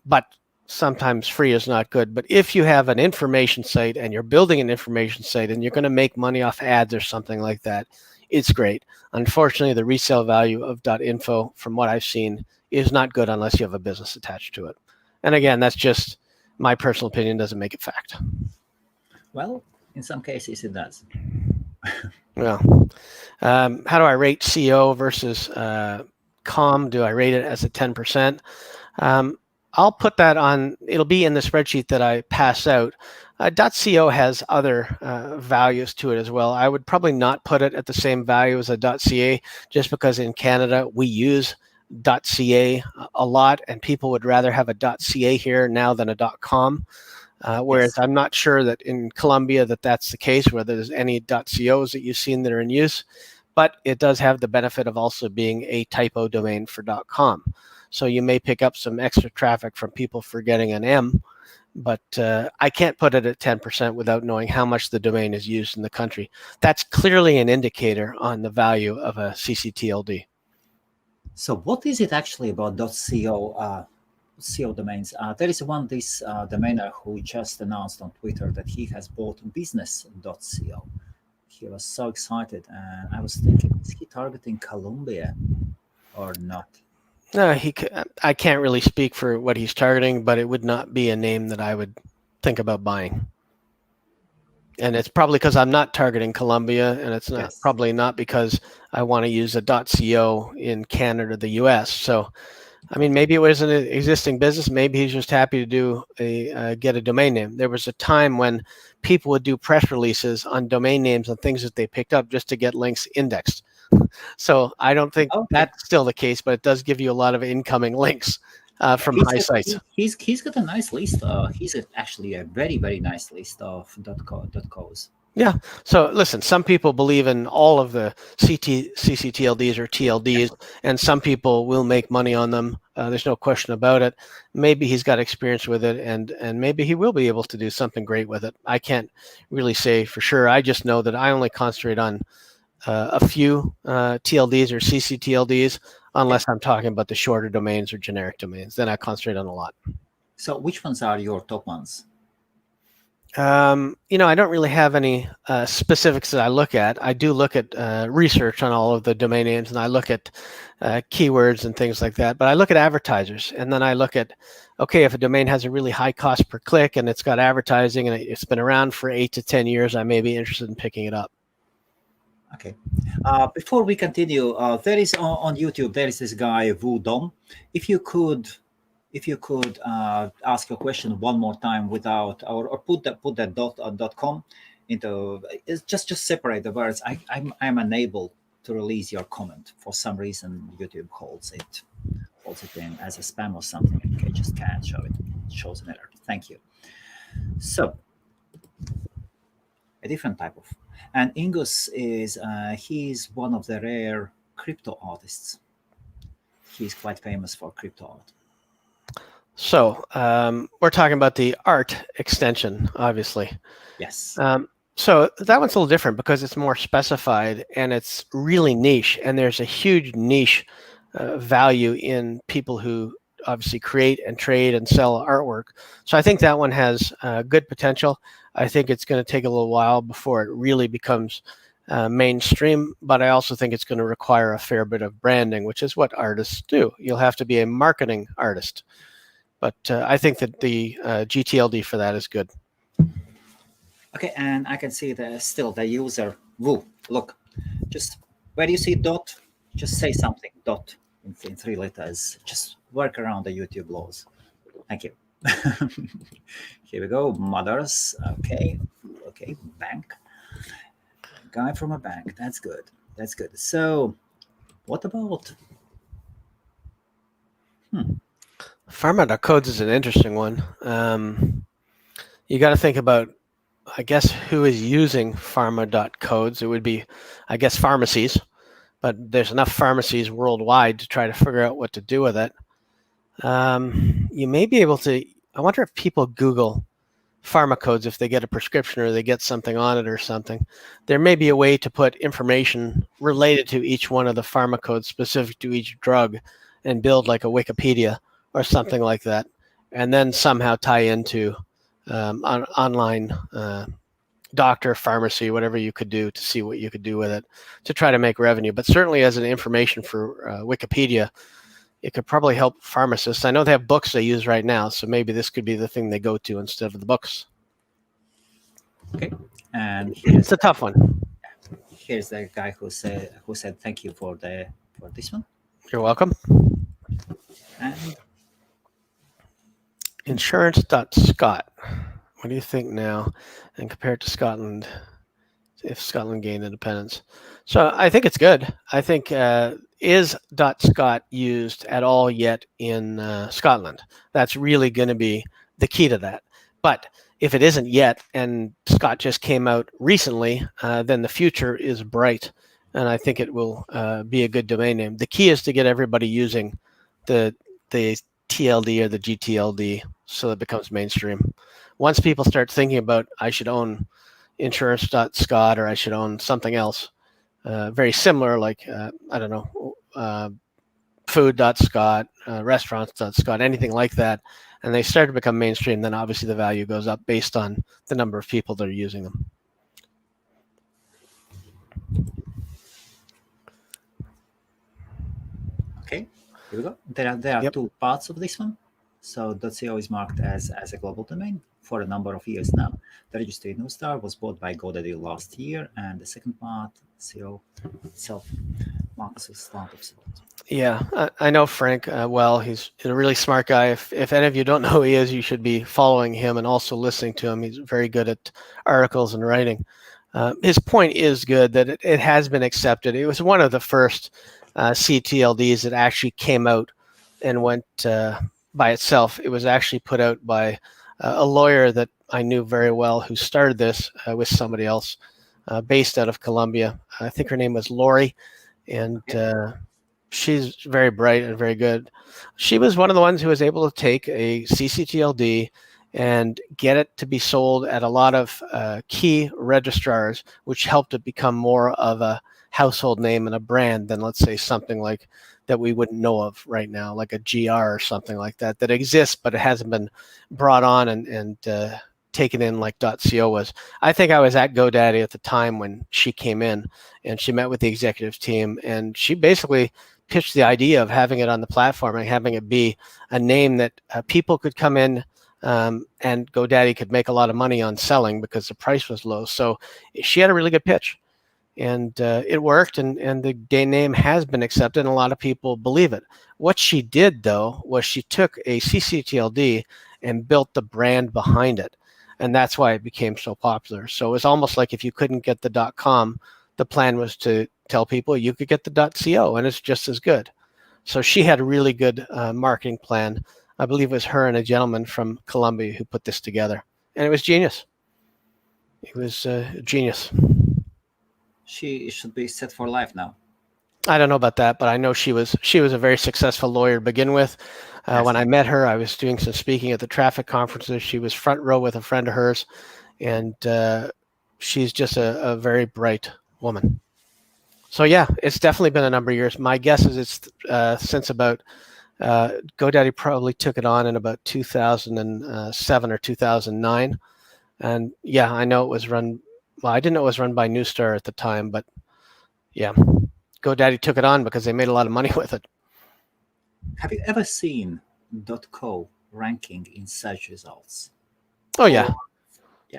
But sometimes free is not good. But if you have an information site and you're building an information site and you're going to make money off ads or something like that, it's great. Unfortunately, the resale value of .info, from what I've seen, is not good unless you have a business attached to it. And again, that's just my personal opinion, doesn't make it fact. Well, in some cases it does. Well, how do I rate CO versus COM? Do I rate it as a 10%? I'll put that on, it'll be in the spreadsheet that I pass out. .co has other values to it as well. I would probably not put it at the same value as a .ca, just because in Canada we use .ca a lot, and people would rather have a .ca here now than a .com. Whereas yes. I'm not sure that in Colombia that's the case, whether there's any .cos that you've seen that are in use, but it does have the benefit of also being a typo domain for .com. So you may pick up some extra traffic from people forgetting an M, but I can't put it at 10% without knowing how much the domain is used in the country. That's clearly an indicator on the value of a CCTLD. So what is it actually about .co domains? There is this domainer who just announced on Twitter that he has bought business.co. He was so excited, and I was thinking, is he targeting Colombia or not? No, I can't really speak for what he's targeting, but it would not be a name that I would think about buying. And it's probably because I'm not targeting Colombia, and it's not probably not because I want to use a .co in Canada or the US. So, I mean, maybe it was an existing business. Maybe he's just happy to do get a domain name. There was a time when people would do press releases on domain names and things that they picked up just to get links indexed. So I don't think that's still the case, but it does give you a lot of incoming links from high sites. He's got a nice list. He's actually a very, very nice list of .co's. Yeah. So listen, some people believe in all of the CCTLDs or TLDs, and some people will make money on them. There's no question about it. Maybe he's got experience with it, and maybe he will be able to do something great with it. I can't really say for sure. I just know that I only concentrate on a few TLDs or CCTLDs, unless I'm talking about the shorter domains or generic domains. Then I concentrate on a lot. So which ones are your top ones? I don't really have any specifics that I look at. I do look at research on all of the domain names, and I look at keywords and things like that. But I look at advertisers, and then I look at, okay, if a domain has a really high cost per click and it's got advertising and it's been around for 8 to 10 years, I may be interested in picking it up. Okay. Before we continue, there is on YouTube, there is this guy, Dom. If you could ask a question one more time without, or put that .com into, just separate the words. I'm unable to release your comment for some reason. YouTube holds it in as a spam or something. Okay, just can't show it. It shows an error. Thank you. So a different type of. And Ingus is he's one of the rare crypto artists. He's quite famous for crypto art. So we're talking about the art extension, obviously. Yes. So that one's a little different because it's more specified and it's really niche. And there's a huge niche value in people who obviously create and trade and sell artwork. So I think that one has good potential. I think it's going to take a little while before it really becomes mainstream, but I also think it's going to require a fair bit of branding, which is what artists do. You'll have to be a marketing artist. But I think that the GTLD for that is good. Okay, and I can see still the user Woo. Look, just where you see dot, just say something dot in 3 letters. Just work around the YouTube laws. Thank you. Here we go. Mothers. Okay. Bank. Guy from a bank. That's good. So, what about? Pharma.codes is an interesting one. You got to think about, I guess, who is using pharma.codes. It would be, I guess, pharmacies, but there's enough pharmacies worldwide to try to figure out what to do with it. You may be able to, I wonder if people Google pharma codes, if they get a prescription or they get something on it or something. There may be a way to put information related to each one of the pharma codes specific to each drug and build like a Wikipedia or something like that, and then somehow tie into online doctor, pharmacy, whatever you could do to see what you could do with it to try to make revenue. But certainly as an information for Wikipedia, it could probably help pharmacists. I know they have books they use right now, so maybe this could be the thing they go to instead of the books. Okay, and it's a tough one. Here's the guy who said thank you for this one. You're welcome. And insurance.scot. What do you think now? And compared to Scotland, if Scotland gained independence. So I think it's good. I think is .scot used at all yet in Scotland? That's really going to be the key to that. But if it isn't yet, and Scot just came out recently, then the future is bright, and I think it will be a good domain name. The key is to get everybody using the the TLD or the GTLD so it becomes mainstream. Once people start thinking about, I should own insurance.scot or I should own something else very similar, like, I don't know, food.scot, restaurants.scot, anything like that, and they start to become mainstream, then obviously the value goes up based on the number of people that are using them. Okay, here we go. There are Yep. two parts of this one. So .co is marked as a global domain for a number of years now. The registered new star was bought by GoDaddy last year, and the second part, CO itself, marks the start of support. Yeah, I know Frank well. He's a really smart guy. If any of you don't know who he is, you should be following him and also listening to him. He's very good at articles and writing. His point is good that it has been accepted. It was one of the first CTLDs that actually came out and went by itself. It was actually put out by a lawyer that I knew very well who started this with somebody else based out of Colombia. I think her name was Lori, and she's very bright and very good. She was one of the ones who was able to take a CCTLD and get it to be sold at a lot of key registrars, which helped it become more of a household name and a brand than, let's say, something like that we wouldn't know of right now, like a GR or something like that, that exists, but it hasn't been brought on and taken in like .co was. I think I was at GoDaddy at the time when she came in, and she met with the executive team, and she basically pitched the idea of having it on the platform and having it be a name that people could come in and GoDaddy could make a lot of money on selling because the price was low. So she had a really good pitch, and it worked, and the name has been accepted, and a lot of people believe it. What she did, though, was she took a CCTLD and built the brand behind it, and that's why it became so popular. So it was almost like if you couldn't get the .com, the plan was to tell people you could get the .co, and it's just as good. So she had a really good marketing plan. I believe it was her and a gentleman from Colombia who put this together, and it was genius. It was genius. She should be set for life now. I don't know about that, but I know she was a very successful lawyer to begin with. When I met her, I was doing some speaking at the traffic conferences. She was front row with a friend of hers, and she's just a very bright woman. So yeah, it's definitely been a number of years. My guess is it's since about GoDaddy probably took it on in about 2007 or 2009. And yeah, I know it was run. Well, I didn't know it was run by Newstar at the time, but yeah, GoDaddy took it on because they made a lot of money with it. Have you ever seen .co ranking in search results? Oh yeah. Yeah.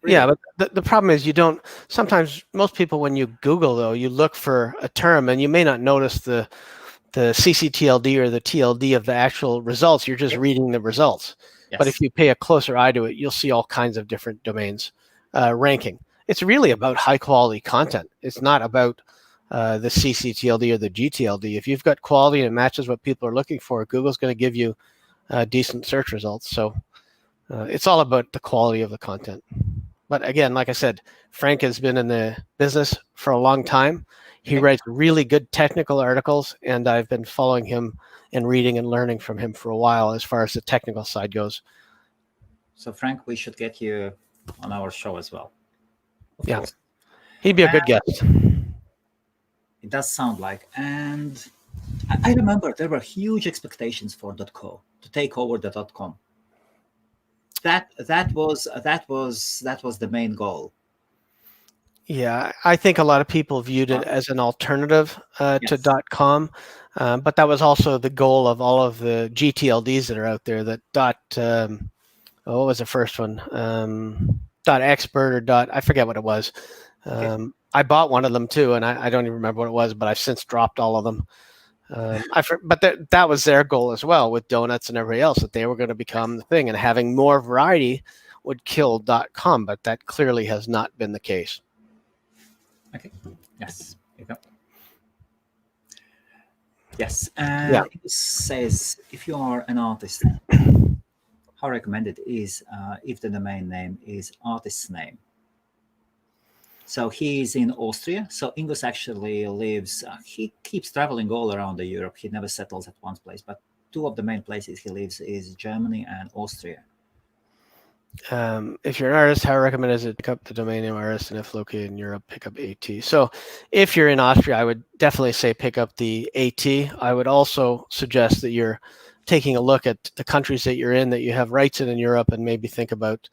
Really? Yeah, but the problem is you don't. Sometimes most people, when you Google though, you look for a term and you may not notice the CCTLD or the TLD of the actual results. You're just reading the results. Yes. But if you pay a closer eye to it, you'll see all kinds of different domains ranking. It's really about high quality content. It's not about the CCTLD or the GTLD. If you've got quality and it matches what people are looking for, Google's going to give you decent search results. So it's all about the quality of the content. But again, like I said, Frank has been in the business for a long time. He writes really good technical articles, and I've been following him and reading and learning from him for a while as far as the technical side goes. So Frank, we should get you on our show as well. Of course. He'd be a good guest. It does sound like, and I remember there were huge expectations for .co to take over the .com. That was the main goal. Yeah, I think a lot of people viewed it as an alternative to .com, but that was also the goal of all of the GTLDs that are out there. That what was the first one? .expert or I forget what it was. I bought one of them too, and I don't even remember what it was, but I've since dropped all of them. But that was their goal as well with donuts and everybody else, that they were going to become the thing, and having more variety would kill .com, but that clearly has not been the case. Okay. Yes. Here you go. Yes. It says if you are an artist, how recommended is if the domain name is artist's name. So he is in Austria. So Ingus actually lives. He keeps traveling all around Europe. He never settles at one place, but two of the main places he lives is Germany and Austria. If you're an artist, how I recommend is it pick up the domain name artist, and if located in Europe, pick up AT. So if you're in Austria, I would definitely say pick up the AT. I would also suggest that you're taking a look at the countries that you're in that you have rights in Europe, and maybe think about,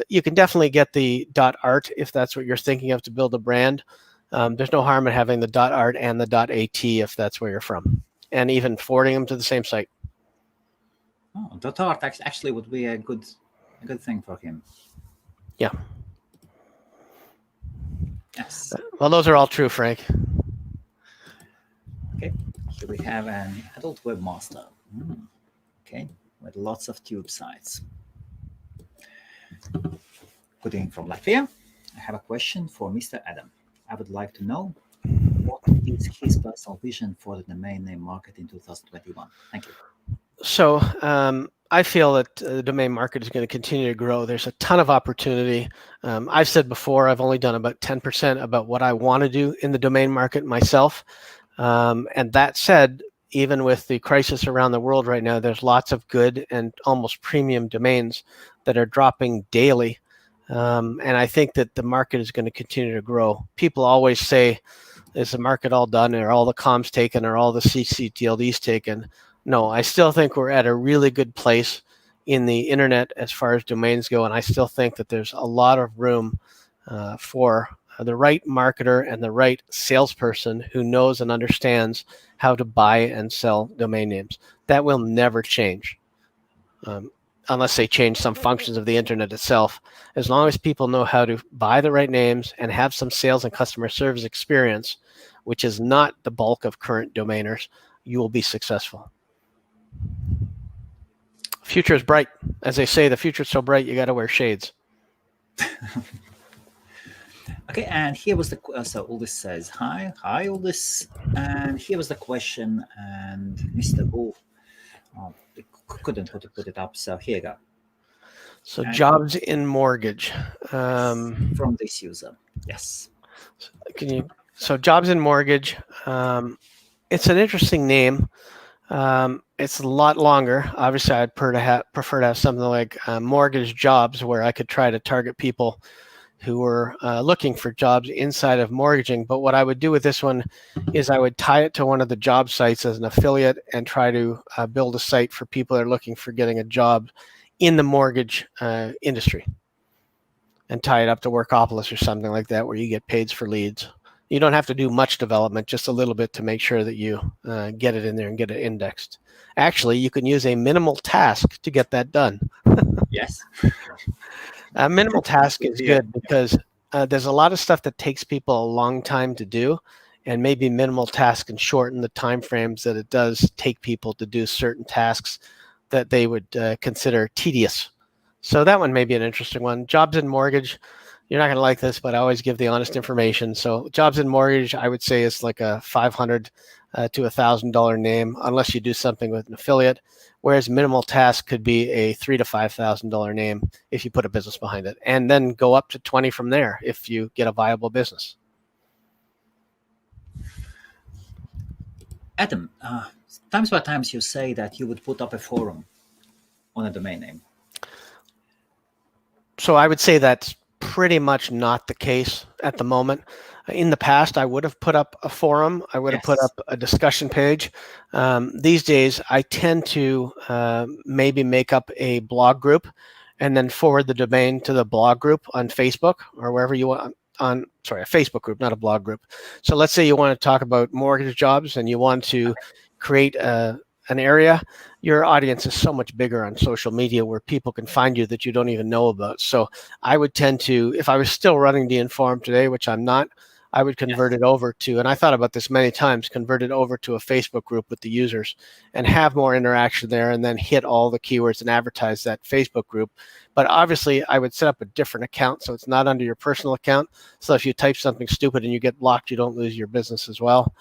you can definitely get the .art if that's what you're thinking of to build a brand. There's no harm in having the .art and the .at if that's where you're from, and even forwarding them to the same site. Oh, .art actually would be a good thing for him. Yeah. Yes. Well, those are all true, Frank. Okay. Here we have an adult webmaster. Okay, with lots of tube sites. Good evening from Latvia. I have a question for Mr. Adam. I would like to know what is his personal vision for the domain name market in 2021. Thank you. So I feel that the domain market is going to continue to grow. There's a ton of opportunity. I've said before, I've only done about 10% about what I want to do in the domain market myself. And that said, even with the crisis around the world right now, there's lots of good and almost premium domains that are dropping daily. And I think that the market is going to continue to grow. People always say, is the market all done? Are all the comms taken? Are all the CCTLDs taken? No, I still think we're at a really good place in the internet as far as domains go. And I still think that there's a lot of room for the right marketer and the right salesperson who knows and understands how to buy and sell domain names. That will never change unless they change some functions of the internet itself. As long as people know how to buy the right names and have some sales and customer service experience, which is not the bulk of current domainers, you will be successful. Future is bright. As they say, the future is so bright, you got to wear shades. Okay, and here was the so Uldis says hi Uldis, and here was the question, and Mr. Wolf couldn't put it up, so here you go. So jobs in mortgage from this user, yes. So jobs in mortgage. It's an interesting name. It's a lot longer. Obviously, I'd prefer to have something like mortgage jobs, where I could try to target people who were looking for jobs inside of mortgaging. But what I would do with this one is I would tie it to one of the job sites as an affiliate and try to build a site for people that are looking for getting a job in the mortgage industry, and tie it up to Workopolis or something like that, where you get paid for leads. You don't have to do much development, just a little bit to make sure that you get it in there and get it indexed. Actually, you can use a minimal task to get that done. Yes. A minimal task is good because there's a lot of stuff that takes people a long time to do, and maybe minimal task can shorten the time frames that it does take people to do certain tasks that they would consider tedious. So that one may be an interesting one. Jobs in mortgage. You're not going to like this, but I always give the honest information. So jobs in mortgage, I would say, is like a $500 to $1,000 name, unless you do something with an affiliate. Whereas minimal task could be a $3,000 to $5,000 name if you put a business behind it, and then go up to 20 from there if you get a viable business. Adam, times by times you say that you would put up a forum on a domain name. So I would say that's pretty much not the case at the moment. In the past, I would have put up a forum. I would have put up a discussion page. These days, I tend to maybe make up a blog group and then forward the domain to the blog group on Facebook or wherever you want. A Facebook group, not a blog group. So let's say you want to talk about mortgage jobs and you want to create an area. Your audience is so much bigger on social media where people can find you that you don't even know about. So I would tend to, if I was still running the Inform today, which I'm not, I would convert it over to, and I thought about this many times, convert it over to a Facebook group with the users and have more interaction there, and then hit all the keywords and advertise that Facebook group. But obviously, I would set up a different account so it's not under your personal account. So if you type something stupid and you get blocked, you don't lose your business as well.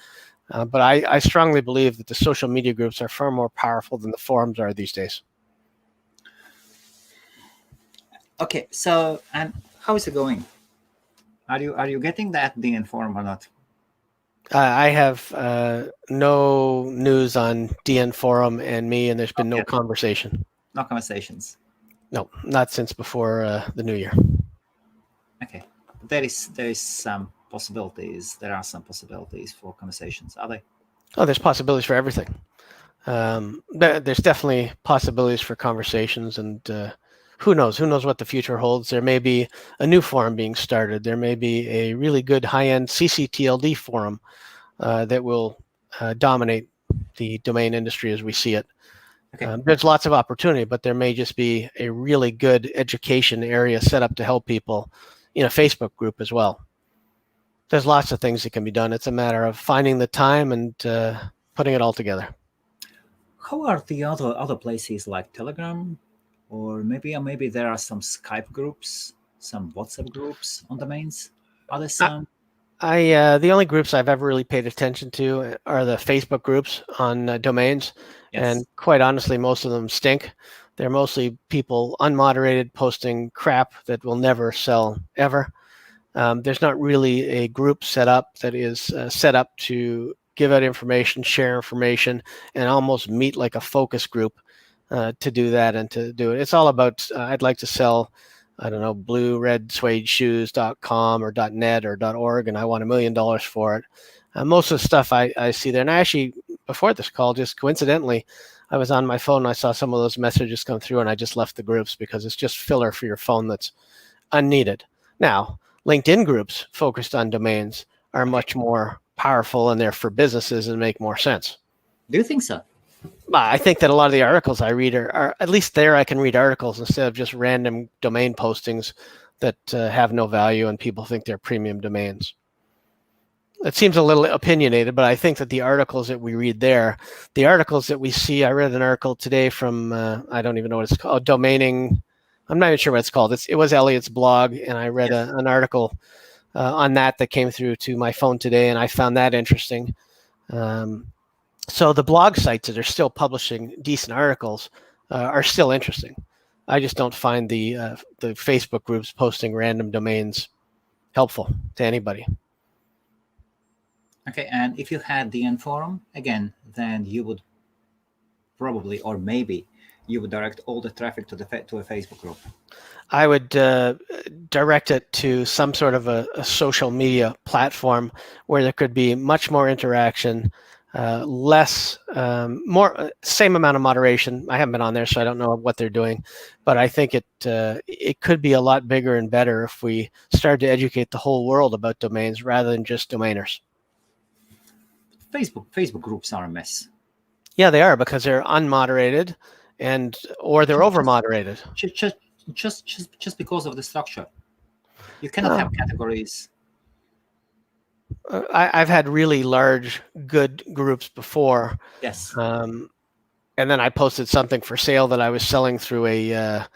But I strongly believe that the social media groups are far more powerful than the forums are these days. Okay, so, and how is it going? Are you getting that the Inform or not? I have no news on DN Forum and me, and there's been no Okay. conversation. No conversations. No, not since before the new year. Okay. There is some possibilities. There are some possibilities for conversations. Are they? Oh, there's possibilities for everything. There's definitely possibilities for conversations, and who knows? Who knows what the future holds? There may be a new forum being started. There may be a really good high-end CCTLD forum that will dominate the domain industry as we see it. Okay. There's lots of opportunity, but there may just be a really good education area set up to help people in a Facebook group as well. There's lots of things that can be done. It's a matter of finding the time and putting it all together. How are the other places like Telegram, or maybe there are some Skype groups, some WhatsApp groups on domains? Are there some? The only groups I've ever really paid attention to are the Facebook groups on domains, Yes. and quite honestly, most of them stink. They're mostly people unmoderated posting crap that will never sell ever. There's not really a group set up that is set up to give out information, share information, and almost meet like a focus group to do that and to do it. It's all about, I'd like to sell, I don't know, blue, red suede shoes.com or .net or .org, and I want $1 million for it. Most of the stuff I see there, and I actually, before this call, just coincidentally, I was on my phone and I saw some of those messages come through, and I just left the groups because it's just filler for your phone that's unneeded. Now, LinkedIn groups focused on domains are much more powerful, and they're for businesses and make more sense. Do you think so? I think that a lot of the articles I read are at least there I can read articles instead of just random domain postings that have no value and people think they're premium domains. It seems a little opinionated, but I think that the articles that we read there, the articles that we see, I read an article today from, I don't even know what it's called, domaining. I'm not even sure what it's called. It was Elliot's blog, and I read Yes. an article on that came through to my phone today, and I found that interesting. So the blog sites that are still publishing decent articles are still interesting. I just don't find the Facebook groups posting random domains helpful to anybody. Okay, and if you had the N forum again, then you would probably, or maybe, you would direct all the traffic to a Facebook group. I would direct it to some sort of a social media platform where there could be much more interaction, same amount of moderation. I haven't been on there, so I don't know what they're doing, but I think it could be a lot bigger and better if we started to educate the whole world about domains rather than just domainers. Facebook groups are a mess. Yeah, they are, because they're unmoderated or they're over moderated. Just because of the structure. You cannot have categories. I've had really large, good groups before. Yes. And then I posted something for sale that I was selling through a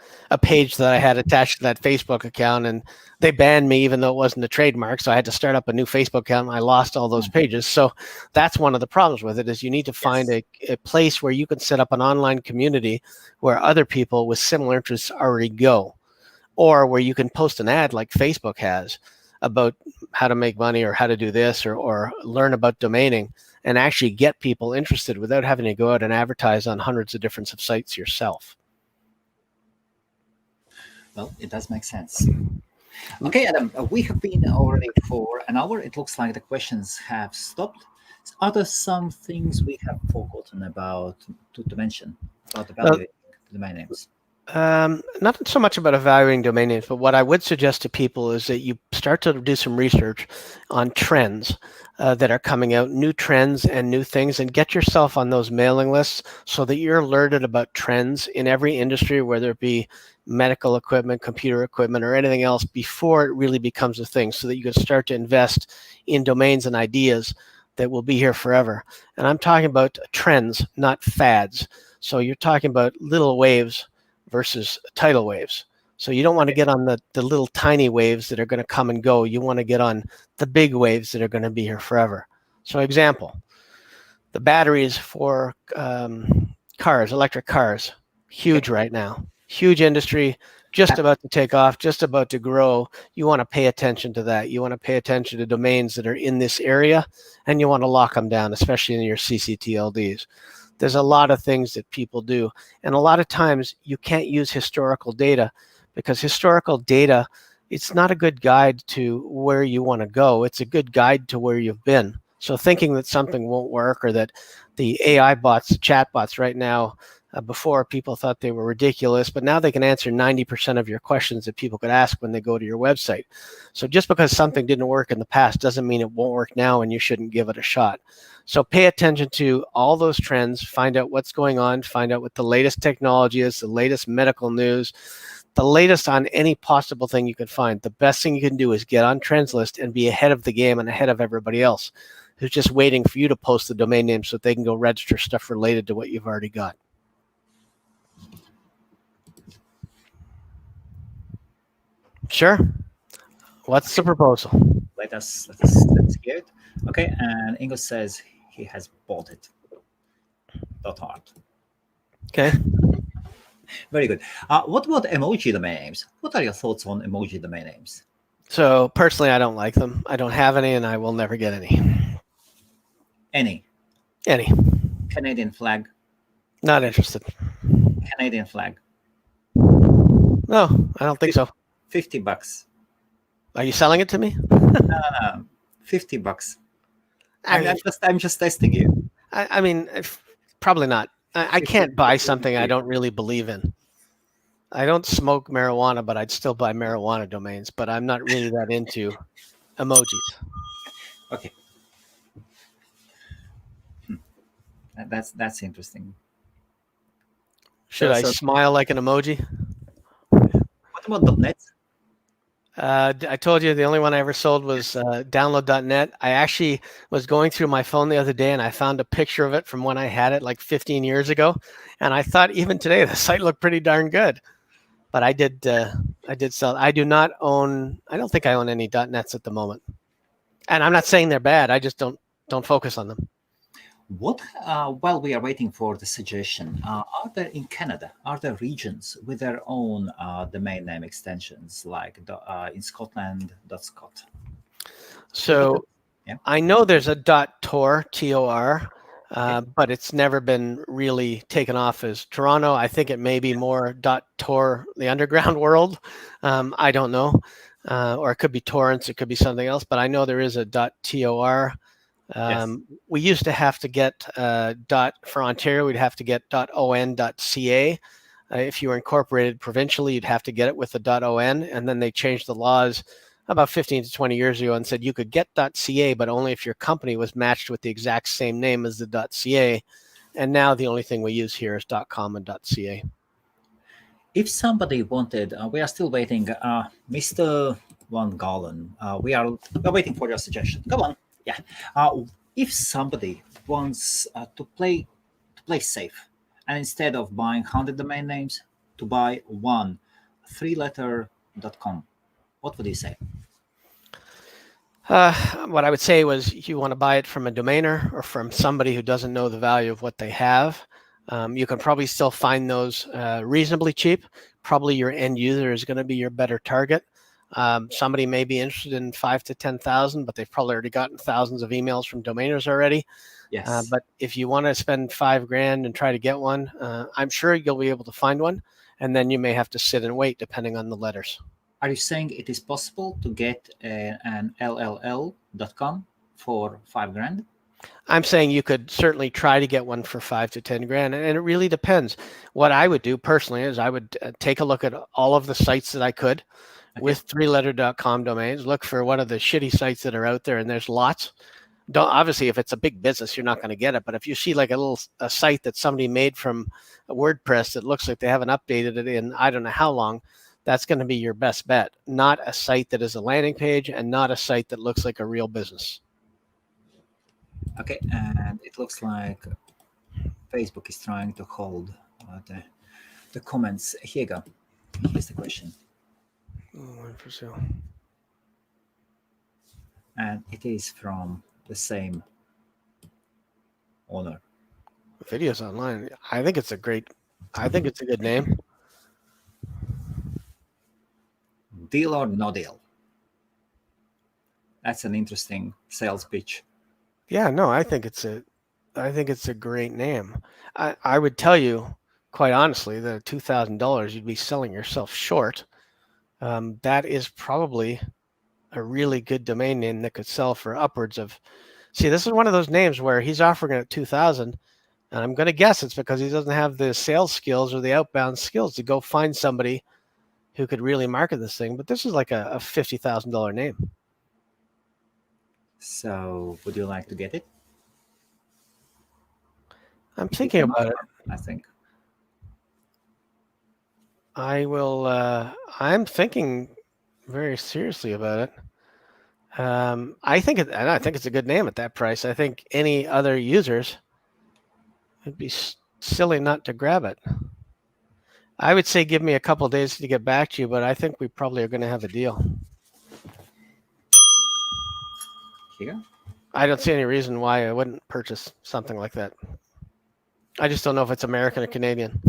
page that I had attached to that Facebook account, and they banned me even though it wasn't a trademark. So I had to start up a new Facebook account, and I lost all those pages. So that's one of the problems with it, is you need to find a place where you can set up an online community where other people with similar interests already go, or where you can post an ad like Facebook has about how to make money or how to do this or learn about domaining, and actually get people interested without having to go out and advertise on hundreds of different sites yourself. Well, it does make sense. Okay, Adam, we have been already for an hour. It looks like the questions have stopped. Are there some things we have forgotten about to mention about evaluating domain names? Not so much about evaluating domain names, but what I would suggest to people is that you start to do some research on trends that are coming out, new trends and new things, and get yourself on those mailing lists so that you're alerted about trends in every industry, whether it be medical equipment, computer equipment, or anything else, before it really becomes a thing, so that you can start to invest in domains and ideas that will be here forever. And I'm talking about trends, not fads. So you're talking about little waves versus tidal waves. So you don't want to get on the little tiny waves that are going to come and go. You want to get on the big waves that are going to be here forever. So example, the batteries for cars, electric cars, huge right now. Huge industry. just about to take off, just about to grow, you want to pay attention to that. You want to pay attention to domains that are in this area, and you want to lock them down, especially in your CCTLDs. There's a lot of things that people do. And a lot of times you can't use historical data because historical data, it's not a good guide to where you want to go. It's a good guide to where you've been. So thinking that something won't work or that the AI bots, the chat bots right now, before people thought they were ridiculous, but now they can answer 90% of your questions that people could ask when they go to your website. So just because something didn't work in the past doesn't mean it won't work now and you shouldn't give it a shot. So pay attention to all those trends, find out what's going on, find out what the latest technology is, the latest medical news, the latest on any possible thing you can find. The best thing you can do is get on Trends List and be ahead of the game and ahead of everybody else who's just waiting for you to post the domain name so they can go register stuff related to what you've already got. Sure. What's the proposal? Let's hear it. Okay, and Ingo says he has bought it. .art. Okay. Very good. What about emoji domain names? What are your thoughts on emoji domain names? So personally, I don't like them. I don't have any, and I will never get any. Any Canadian flag? Not interested. Canadian flag. No, I don't think so. $50. Are you selling it to me? No. $50. I'm just testing you. I mean, probably not. I can't buy something I don't really believe in. I don't smoke marijuana, but I'd still buy marijuana domains. But I'm not really that into emojis. Okay. That's interesting. Should I smile like an emoji? What about .net? I told you the only one I ever sold was download.net. I actually was going through my phone the other day and I found a picture of it from when I had it like 15 years ago. And I thought even today the site looked pretty darn good. But I did sell. I don't think I own any .nets at the moment. And I'm not saying they're bad. I just don't focus on them. What, while we are waiting for the suggestion, are there in Canada, are there regions with their own domain name extensions, like in Scotland, .scot? So yeah. I know there's a .tor, T-O-R, but it's never been really taken off as Toronto. I think it may be more .tor, the underground world. I don't know. Or it could be torrents, it could be something else, but I know there is a .tor. Yes. We used to have to get for Ontario, we'd have to get .on.ca. If you were incorporated provincially, you'd have to get it with the .on, and then they changed the laws about 15 to 20 years ago and said you could get .ca, but only if your company was matched with the exact same name as the .ca. And now the only thing we use here is .com and .ca. If somebody wanted, we are still waiting, Mr. Van Galen, we are waiting for your suggestion. Come on. Yeah. If somebody wants to play safe, and instead of buying 100 domain names, to buy one 3-letter.com, what would you say? What I would say was you want to buy it from a domainer or from somebody who doesn't know the value of what they have. You can probably still find those reasonably cheap. Probably your end user is going to be your better target. Somebody may be interested in 5,000 to 10,000, but they've probably already gotten thousands of emails from domainers already. Yes. But if you want to spend $5,000 and try to get one, I'm sure you'll be able to find one, and then you may have to sit and wait depending on the letters. Are you saying it is possible to get an LLL.com for $5,000? I'm saying you could certainly try to get one for 5,000 to 10,000, and it really depends. What I would do personally is I would take a look at all of the sites that I could. Okay. With 3-letter.com domains, look for one of the shitty sites that are out there, and there's lots. Obviously, if it's a big business, you're not going to get it. But if you see like a site that somebody made from WordPress that looks like they haven't updated it in I don't know how long, that's going to be your best bet. Not a site that is a landing page, and not a site that looks like a real business. Okay, and it looks like Facebook is trying to hold the comments. Here you go. Here's the question. For sale. And it is from the same owner. Videos online. I think it's a good name. deal or no deal? That's an interesting sales pitch. Yeah, no, I think it's a great name. I would tell you, quite honestly, that at $2,000 you'd be selling yourself short. That is probably a really good domain name that could sell for upwards of. See, this is one of those names where he's offering it at 2,000, and I'm going to guess it's because he doesn't have the sales skills or the outbound skills to go find somebody who could really market this thing. But this is like a $50,000 name. So would you like to get it? I'm thinking about it. I think. I will. I'm thinking very seriously about it. I think it's a good name at that price. I think any other users would be silly not to grab it. I would say give me a couple days to get back to you, but I think we probably are going to have a deal. Here. I don't see any reason why I wouldn't purchase something like that. I just don't know if it's American or Canadian.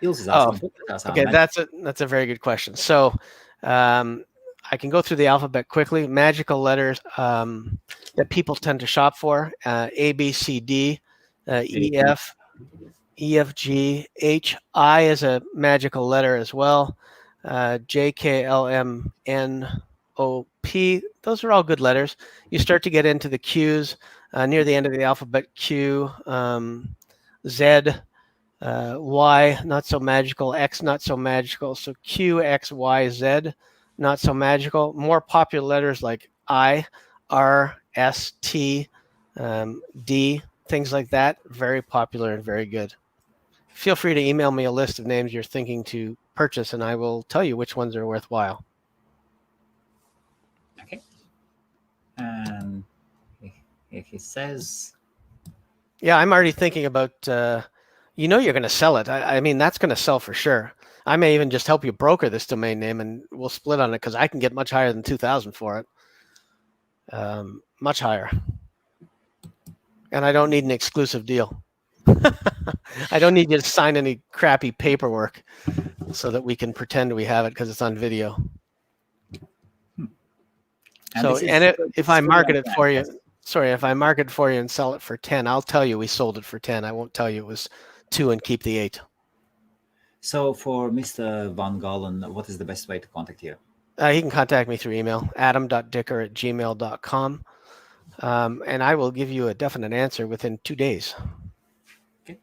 Okay, that's a very good question. So I can go through the alphabet quickly. Magical letters that people tend to shop for: A, B, C, D, E, F, E, F, G, H. I is a magical letter as well. J, K, L, M, N, O, P. Those are all good letters. You start to get into the Qs near the end of the alphabet. Q, Z. Y, not so magical. X, not so magical. So Q, X, Y, Z, not so magical. More popular letters like I, R, S, T, D, things like that. Very popular and very good. Feel free to email me a list of names you're thinking to purchase, and I will tell you which ones are worthwhile. Okay. And he says... Yeah, I'm already thinking about... you're going to sell it. I mean, that's going to sell for sure. I may even just help you broker this domain name, and we'll split on it because I can get much higher than 2,000 for it. Much higher. And I don't need an exclusive deal. I don't need you to sign any crappy paperwork so that we can pretend we have it because it's on video. If I market it for you, if I market it for you and sell it for 10, I'll tell you we sold it for 10. I won't tell you it was 2 and keep the 8. So for Mr. Van Galen, what is the best way to contact you? He can contact me through email, adam.dicker@gmail.com. And I will give you a definite answer within 2 days. Okay.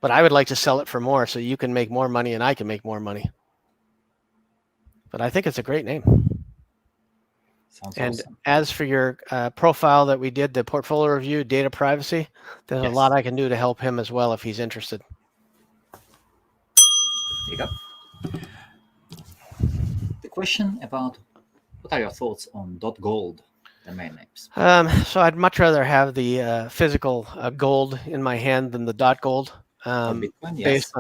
But I would like to sell it for more so you can make more money and I can make more money. But I think it's a great name. Sounds and awesome. As for your profile that we did, the portfolio review, data privacy, there's a lot I can do to help him as well if he's interested. There you go. The question about what are your thoughts on .gold domain names? So I'd much rather have the physical gold in my hand than the .gold. Bitcoin, yes.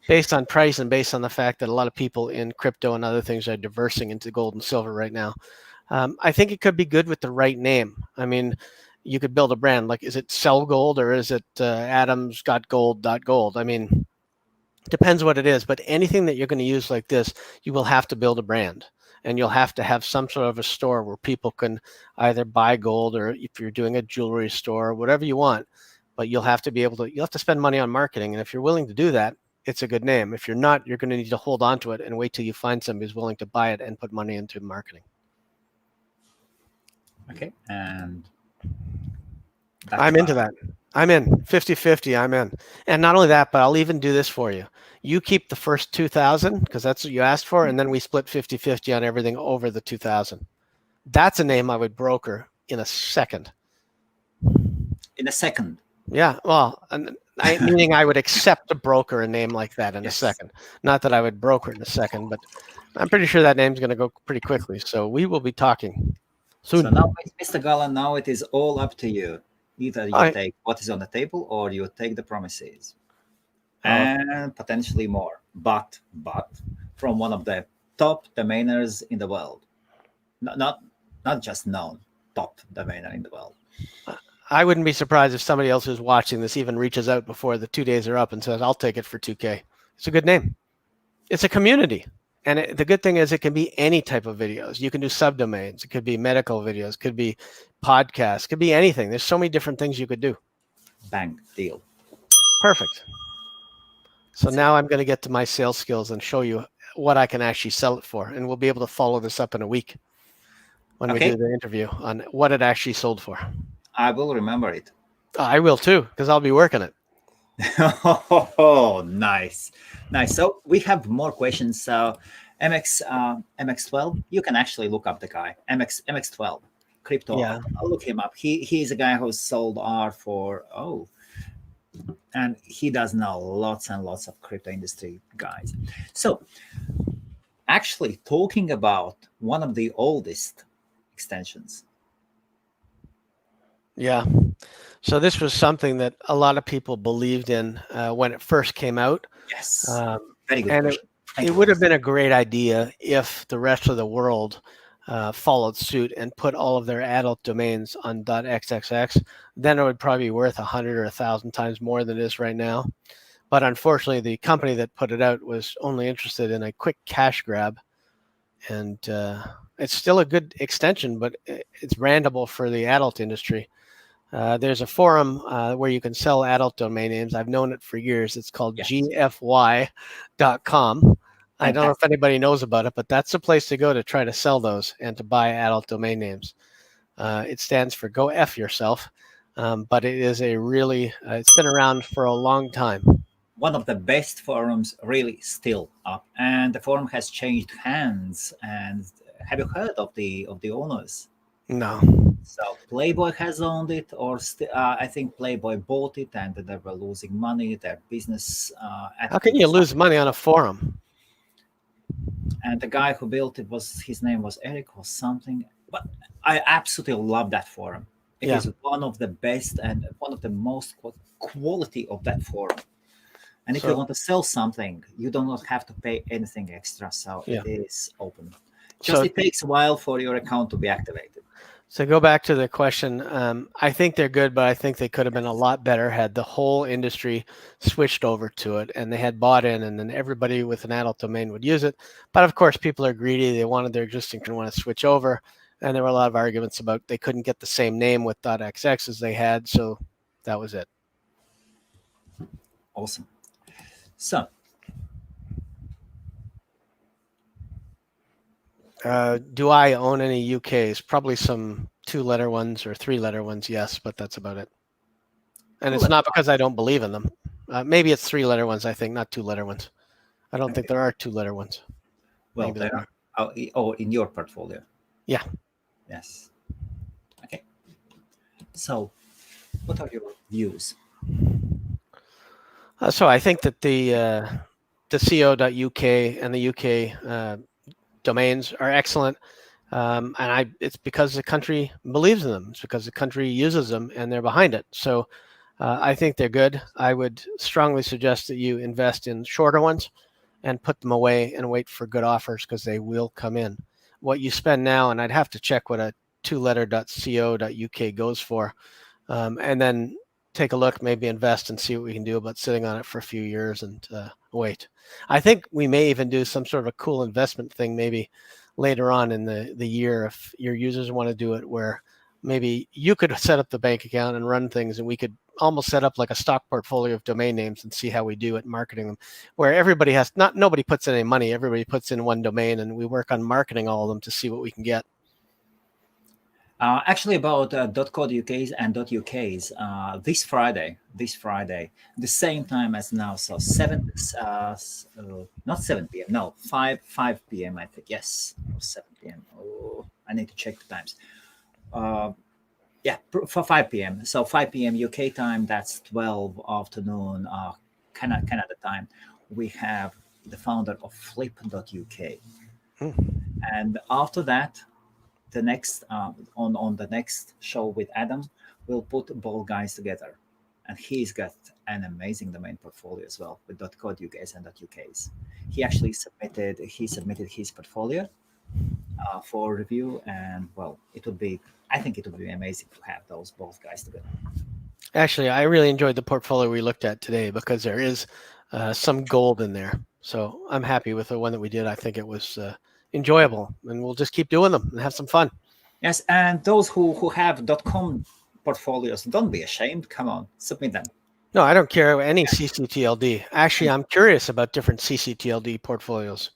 Based on price and based on the fact that a lot of people in crypto and other things are diversing into gold and silver right now. I think it could be good with the right name. I mean, you could build a brand like, is it Sell Gold or is it Adam's Got Gold.gold? I mean, depends what it is, but anything that you're going to use like this, you will have to build a brand, and you'll have to have some sort of a store where people can either buy gold, or if you're doing a jewelry store, whatever you want, but you'll have to spend money on marketing. And if you're willing to do that, it's a good name. If you're not, you're going to need to hold on to it and wait till you find somebody who's willing to buy it and put money into marketing. Okay, and I'm into that. I'm in 50-50. I'm in. And not only that, but I'll even do this for you. You keep the first 2,000 because that's what you asked for. And then we split 50-50 on everything over the 2,000. That's a name I would broker in a second. In a second? Yeah. Well, meaning I would accept to broker a name like that in a second. Not that I would broker it in a second, but I'm pretty sure that name's going to go pretty quickly. So we will be talking soon. So now, Mr. Galen, now it is all up to you. Either you take what is on the table or you take the promises and potentially more. But from one of the top domainers in the world. Not just known, top domainer in the world. I wouldn't be surprised if somebody else who's watching this even reaches out before the 2 days are up and says, I'll take it for 2K. It's a good name. It's a community. And the good thing is it can be any type of videos. You can do subdomains. It could be medical videos, could be podcasts, could be anything. There's so many different things you could do. Bang, deal. Perfect. So now I'm going to get to my sales skills and show you what I can actually sell it for. And we'll be able to follow this up in a week when we do the interview on what it actually sold for. I will remember it. I will too, because I'll be working it. Oh, nice. So we have more questions. So MX12, you can actually look up the guy. MX12, crypto. Yeah. I'll look him up. He's a guy who's sold art for, and he does know lots and lots of crypto industry guys. So actually talking about one of the oldest extensions. Yeah. So this was something that a lot of people believed in when it first came out. Yes. Very good. And it would have been a great idea if the rest of the world followed suit and put all of their adult domains on .xxx. Then it would probably be worth 100 or 1,000 times more than it is right now. But unfortunately, the company that put it out was only interested in a quick cash grab. And it's still a good extension, but it's brandable for the adult industry. There's a forum where you can sell adult domain names. I've known it for years. It's called gfy.com. I don't know if anybody knows about it, but that's the place to go to try to sell those and to buy adult domain names. It stands for Go F Yourself, but it is a really, it's been around for a long time. One of the best forums really still up, and the forum has changed hands. And have you heard of the owners? No. So Playboy has owned it, or I think Playboy bought it, and they were losing money. Their business. How can you lose money on a forum? And the guy who built it his name was Eric or something. But I absolutely love that forum. It is one of the best and one of the most quality of that forum. And if you want to sell something, you do not have to pay anything extra. So it is open. It takes a while for your account to be activated. So go back to the question. I think they're good, but I think they could have been a lot better had the whole industry switched over to it and they had bought in, and then everybody with an adult domain would use it. But of course, people are greedy. They wanted their existing and want to switch over. And there were a lot of arguments about they couldn't get the same name with .xx as they had. So that was it. Awesome. So. Do I own any UKs? Probably some 2-letter ones or 3-letter ones, yes, but that's about it. And it's not because I don't believe in them. Maybe it's 3-letter ones, I think, not 2-letter ones. I don't think there are 2-letter ones. Well, there are. Oh, in your portfolio. Yeah. Yes. Okay. So, what are your views? So I think that the co.uk and the UK domains are excellent, and it's because the country believes in them. It's because the country uses them and they're behind it. So I think they're good. I would strongly suggest that you invest in shorter ones and put them away and wait for good offers, because they will come in. What you spend now, and I'd have to check what a 2-letter.co.uk goes for, and then take a look, maybe invest and see what we can do about sitting on it for a few years and wait. I think we may even do some sort of a cool investment thing maybe later on in the year, if your users want to do it, where maybe you could set up the bank account and run things, and we could almost set up like a stock portfolio of domain names and see how we do at marketing them, where everybody nobody puts in any money, everybody puts in one domain, and we work on marketing all of them to see what we can get. Actually, about .co.uk's and .uk's, this Friday, the same time as now, so not 7 p.m. No, 5 p.m. I think. Yes, or 7 p.m. Oh, I need to check the times. For 5 p.m. So 5 p.m. UK time. That's 12 afternoon Canada time. We have the founder of Flip.uk, and after that, the next on the next show with Adam, we'll put both guys together, and he's got an amazing domain portfolio as well with .co.uk's and .uk's. He actually submitted his portfolio, for review. And well, I think it would be amazing to have those both guys together. Actually, I really enjoyed the portfolio we looked at today because there is some gold in there. So I'm happy with the one that we did. I think it was enjoyable, and we'll just keep doing them and have some fun. Yes, and those who have .com portfolios, don't be ashamed. Come on, submit them. No, I don't care any CCTLD. Actually, I'm curious about different CCTLD portfolios.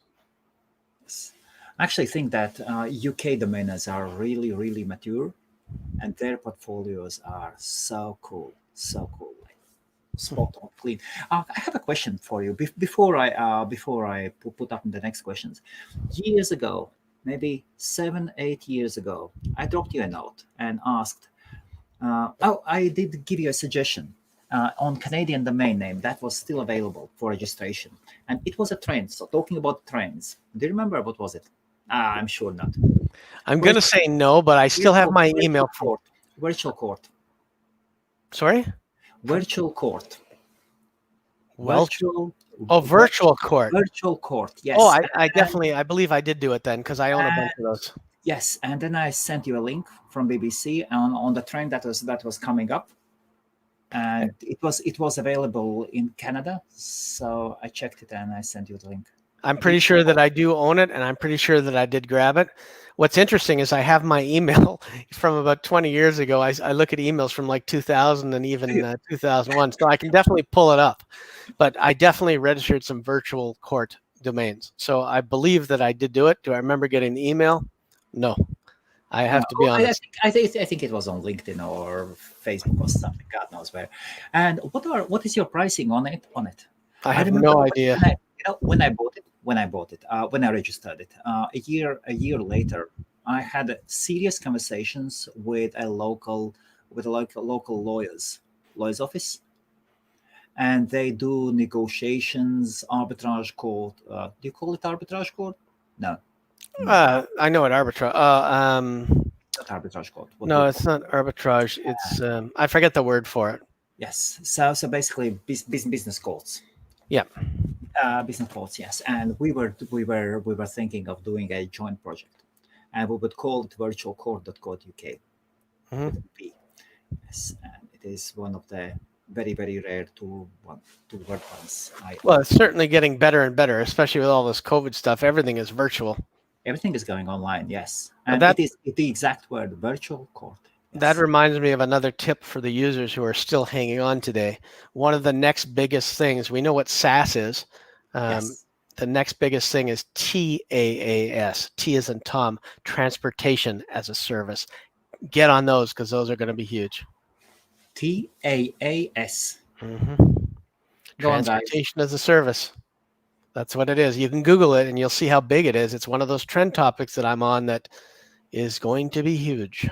I actually think that UK domainers are really, really mature, and their portfolios are so cool, like spot on, clean. I have a question for you before I put up the next questions. Years ago, maybe 7-8 years ago, I dropped you a note and asked. I did give you a suggestion on Canadian domain name that was still available for registration, and it was a trend. So talking about trends, do you remember what was it? I'm sure not. I'm going to say no, but I still have my email. Virtual court. Sorry? Virtual court. Virtual court. Virtual court, yes. Oh, I believe I did do it then because I own a bunch of those. Yes, and then I sent you a link from BBC on the trend that was coming up, and it was available in Canada. So I checked it and I sent you the link. I'm pretty sure that I do own it, and I'm pretty sure that I did grab it. What's interesting is I have my email from about 20 years ago. I look at emails from like 2000 and even 2001, so I can definitely pull it up. But I definitely registered some virtual court domains. So I believe that I did do it. Do I remember getting the email? No. I have to be honest. I think it was on LinkedIn or Facebook or something. God knows where. And what is your pricing on it? I have no idea. When I bought it, when I registered it, a year later, I had serious conversations with a local lawyer's office, and they do negotiations, arbitrage court. Do you call it arbitrage court? No. I know what arbitrage. Not arbitrage court. No, it's not arbitrage. It's I forget the word for it. Yes. So basically, business courts. Yeah. Business courts, yes. And we were thinking of doing a joint project, and we would call it virtualcourt.co.uk. Mm-hmm. Yes, and it is one of the very, very rare two word ones. Well, it's certainly getting better and better, especially with all this COVID stuff. Everything is virtual. Everything is going online, yes. And it is the exact word, virtual court. Yes. That reminds me of another tip for the users who are still hanging on today. One of the next biggest things, we know what SaaS is. Yes. The next biggest thing is TaaS, T as in Tom, transportation as a service. Get on those because those are going to be huge. TaaS. Mm-hmm. Transportation as a service. That's what it is. You can Google it and you'll see how big it is. It's one of those trend topics that I'm on that is going to be huge.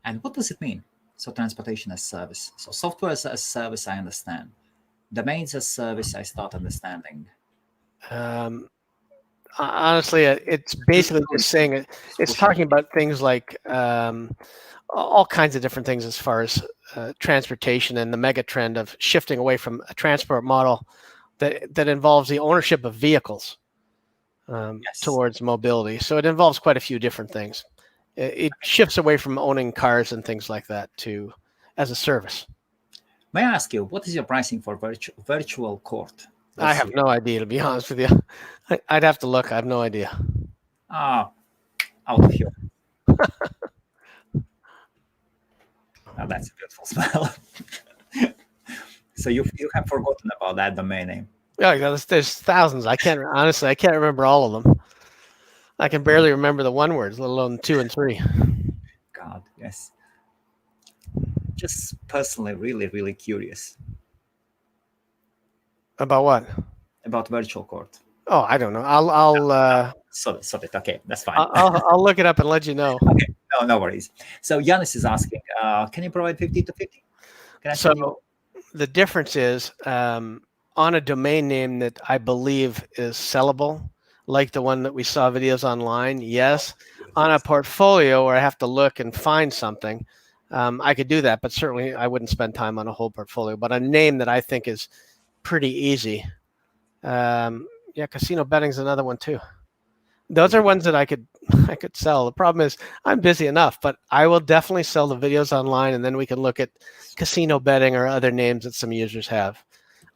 And what does it mean? So transportation as service. So software as service, I understand. Domains as service, I start understanding. Honestly, it's basically just saying it's talking about things like all kinds of different things as far as transportation and the mega trend of shifting away from a transport model that involves the ownership of vehicles towards mobility. So it involves quite a few different things. It shifts away from owning cars and things like that to as a service. May I ask you, what is your pricing for virtual court? I have no idea, to be honest with you. I'd have to look. I have no idea. Out of here. Now that's a beautiful smell. So you have forgotten about that domain name. Yeah, there's thousands. I can't remember all of them. I can barely remember the one words, let alone 2 and 3. God, yes. Just personally, really, really curious. About what? About virtual court. Oh, I don't know. I'll sort it. Okay, that's fine. I'll look it up and let you know. Okay, no worries. So Yanis is asking, can you provide 50 to 50? The difference is on a domain name that I believe is sellable, like the one that we saw videos online. Yes, on a portfolio where I have to look and find something, I could do that, but certainly I wouldn't spend time on a whole portfolio. But a name that I think is pretty easy. Casino betting is another one too. Those are ones that I could sell. The problem is I'm busy enough, but I will definitely sell the videos online, and then we can look at casino betting or other names that some users have.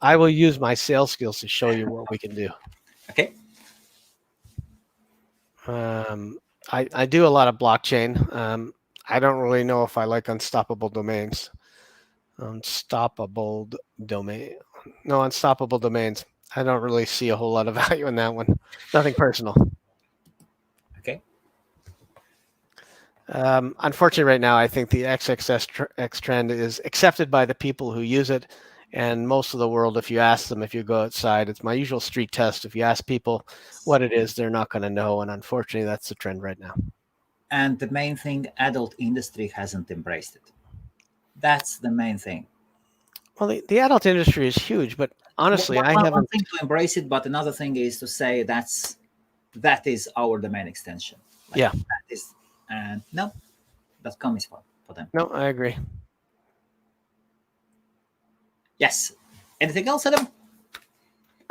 I will use my sales skills to show you what we can do. Okay. I do a lot of blockchain. I don't really know if I like unstoppable domains. Unstoppable domains. I don't really see a whole lot of value in that one. Nothing personal. Okay. Unfortunately, right now, I think the XXX trend is accepted by the people who use it. And most of the world, if you ask them, if you go outside, it's my usual street test. If you ask people what it is, they're not going to know. And unfortunately, that's the trend right now. And the main thing, adult industry hasn't embraced it. That's the main thing. Well, the adult industry is huge, but honestly, I haven't. One thing to embrace it, but another thing is to say that is our domain extension. Like, yeah. That is, and no, .com is for them. No, I agree. Yes. Anything else, Adam?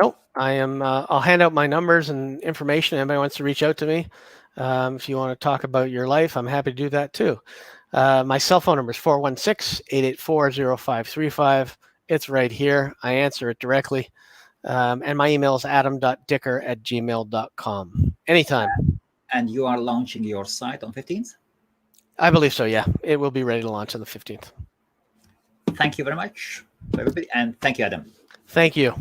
Nope. I am. I'll hand out my numbers and information. Anybody wants to reach out to me, if you want to talk about your life, I'm happy to do that too. My cell phone number is 416-884-0535. It's right here. I answer it directly. And my email is adam.dicker@gmail.com. Anytime. And you are launching your site on 15th? I believe so, yeah. It will be ready to launch on the 15th. Thank you very much, everybody. And thank you, Adam. Thank you.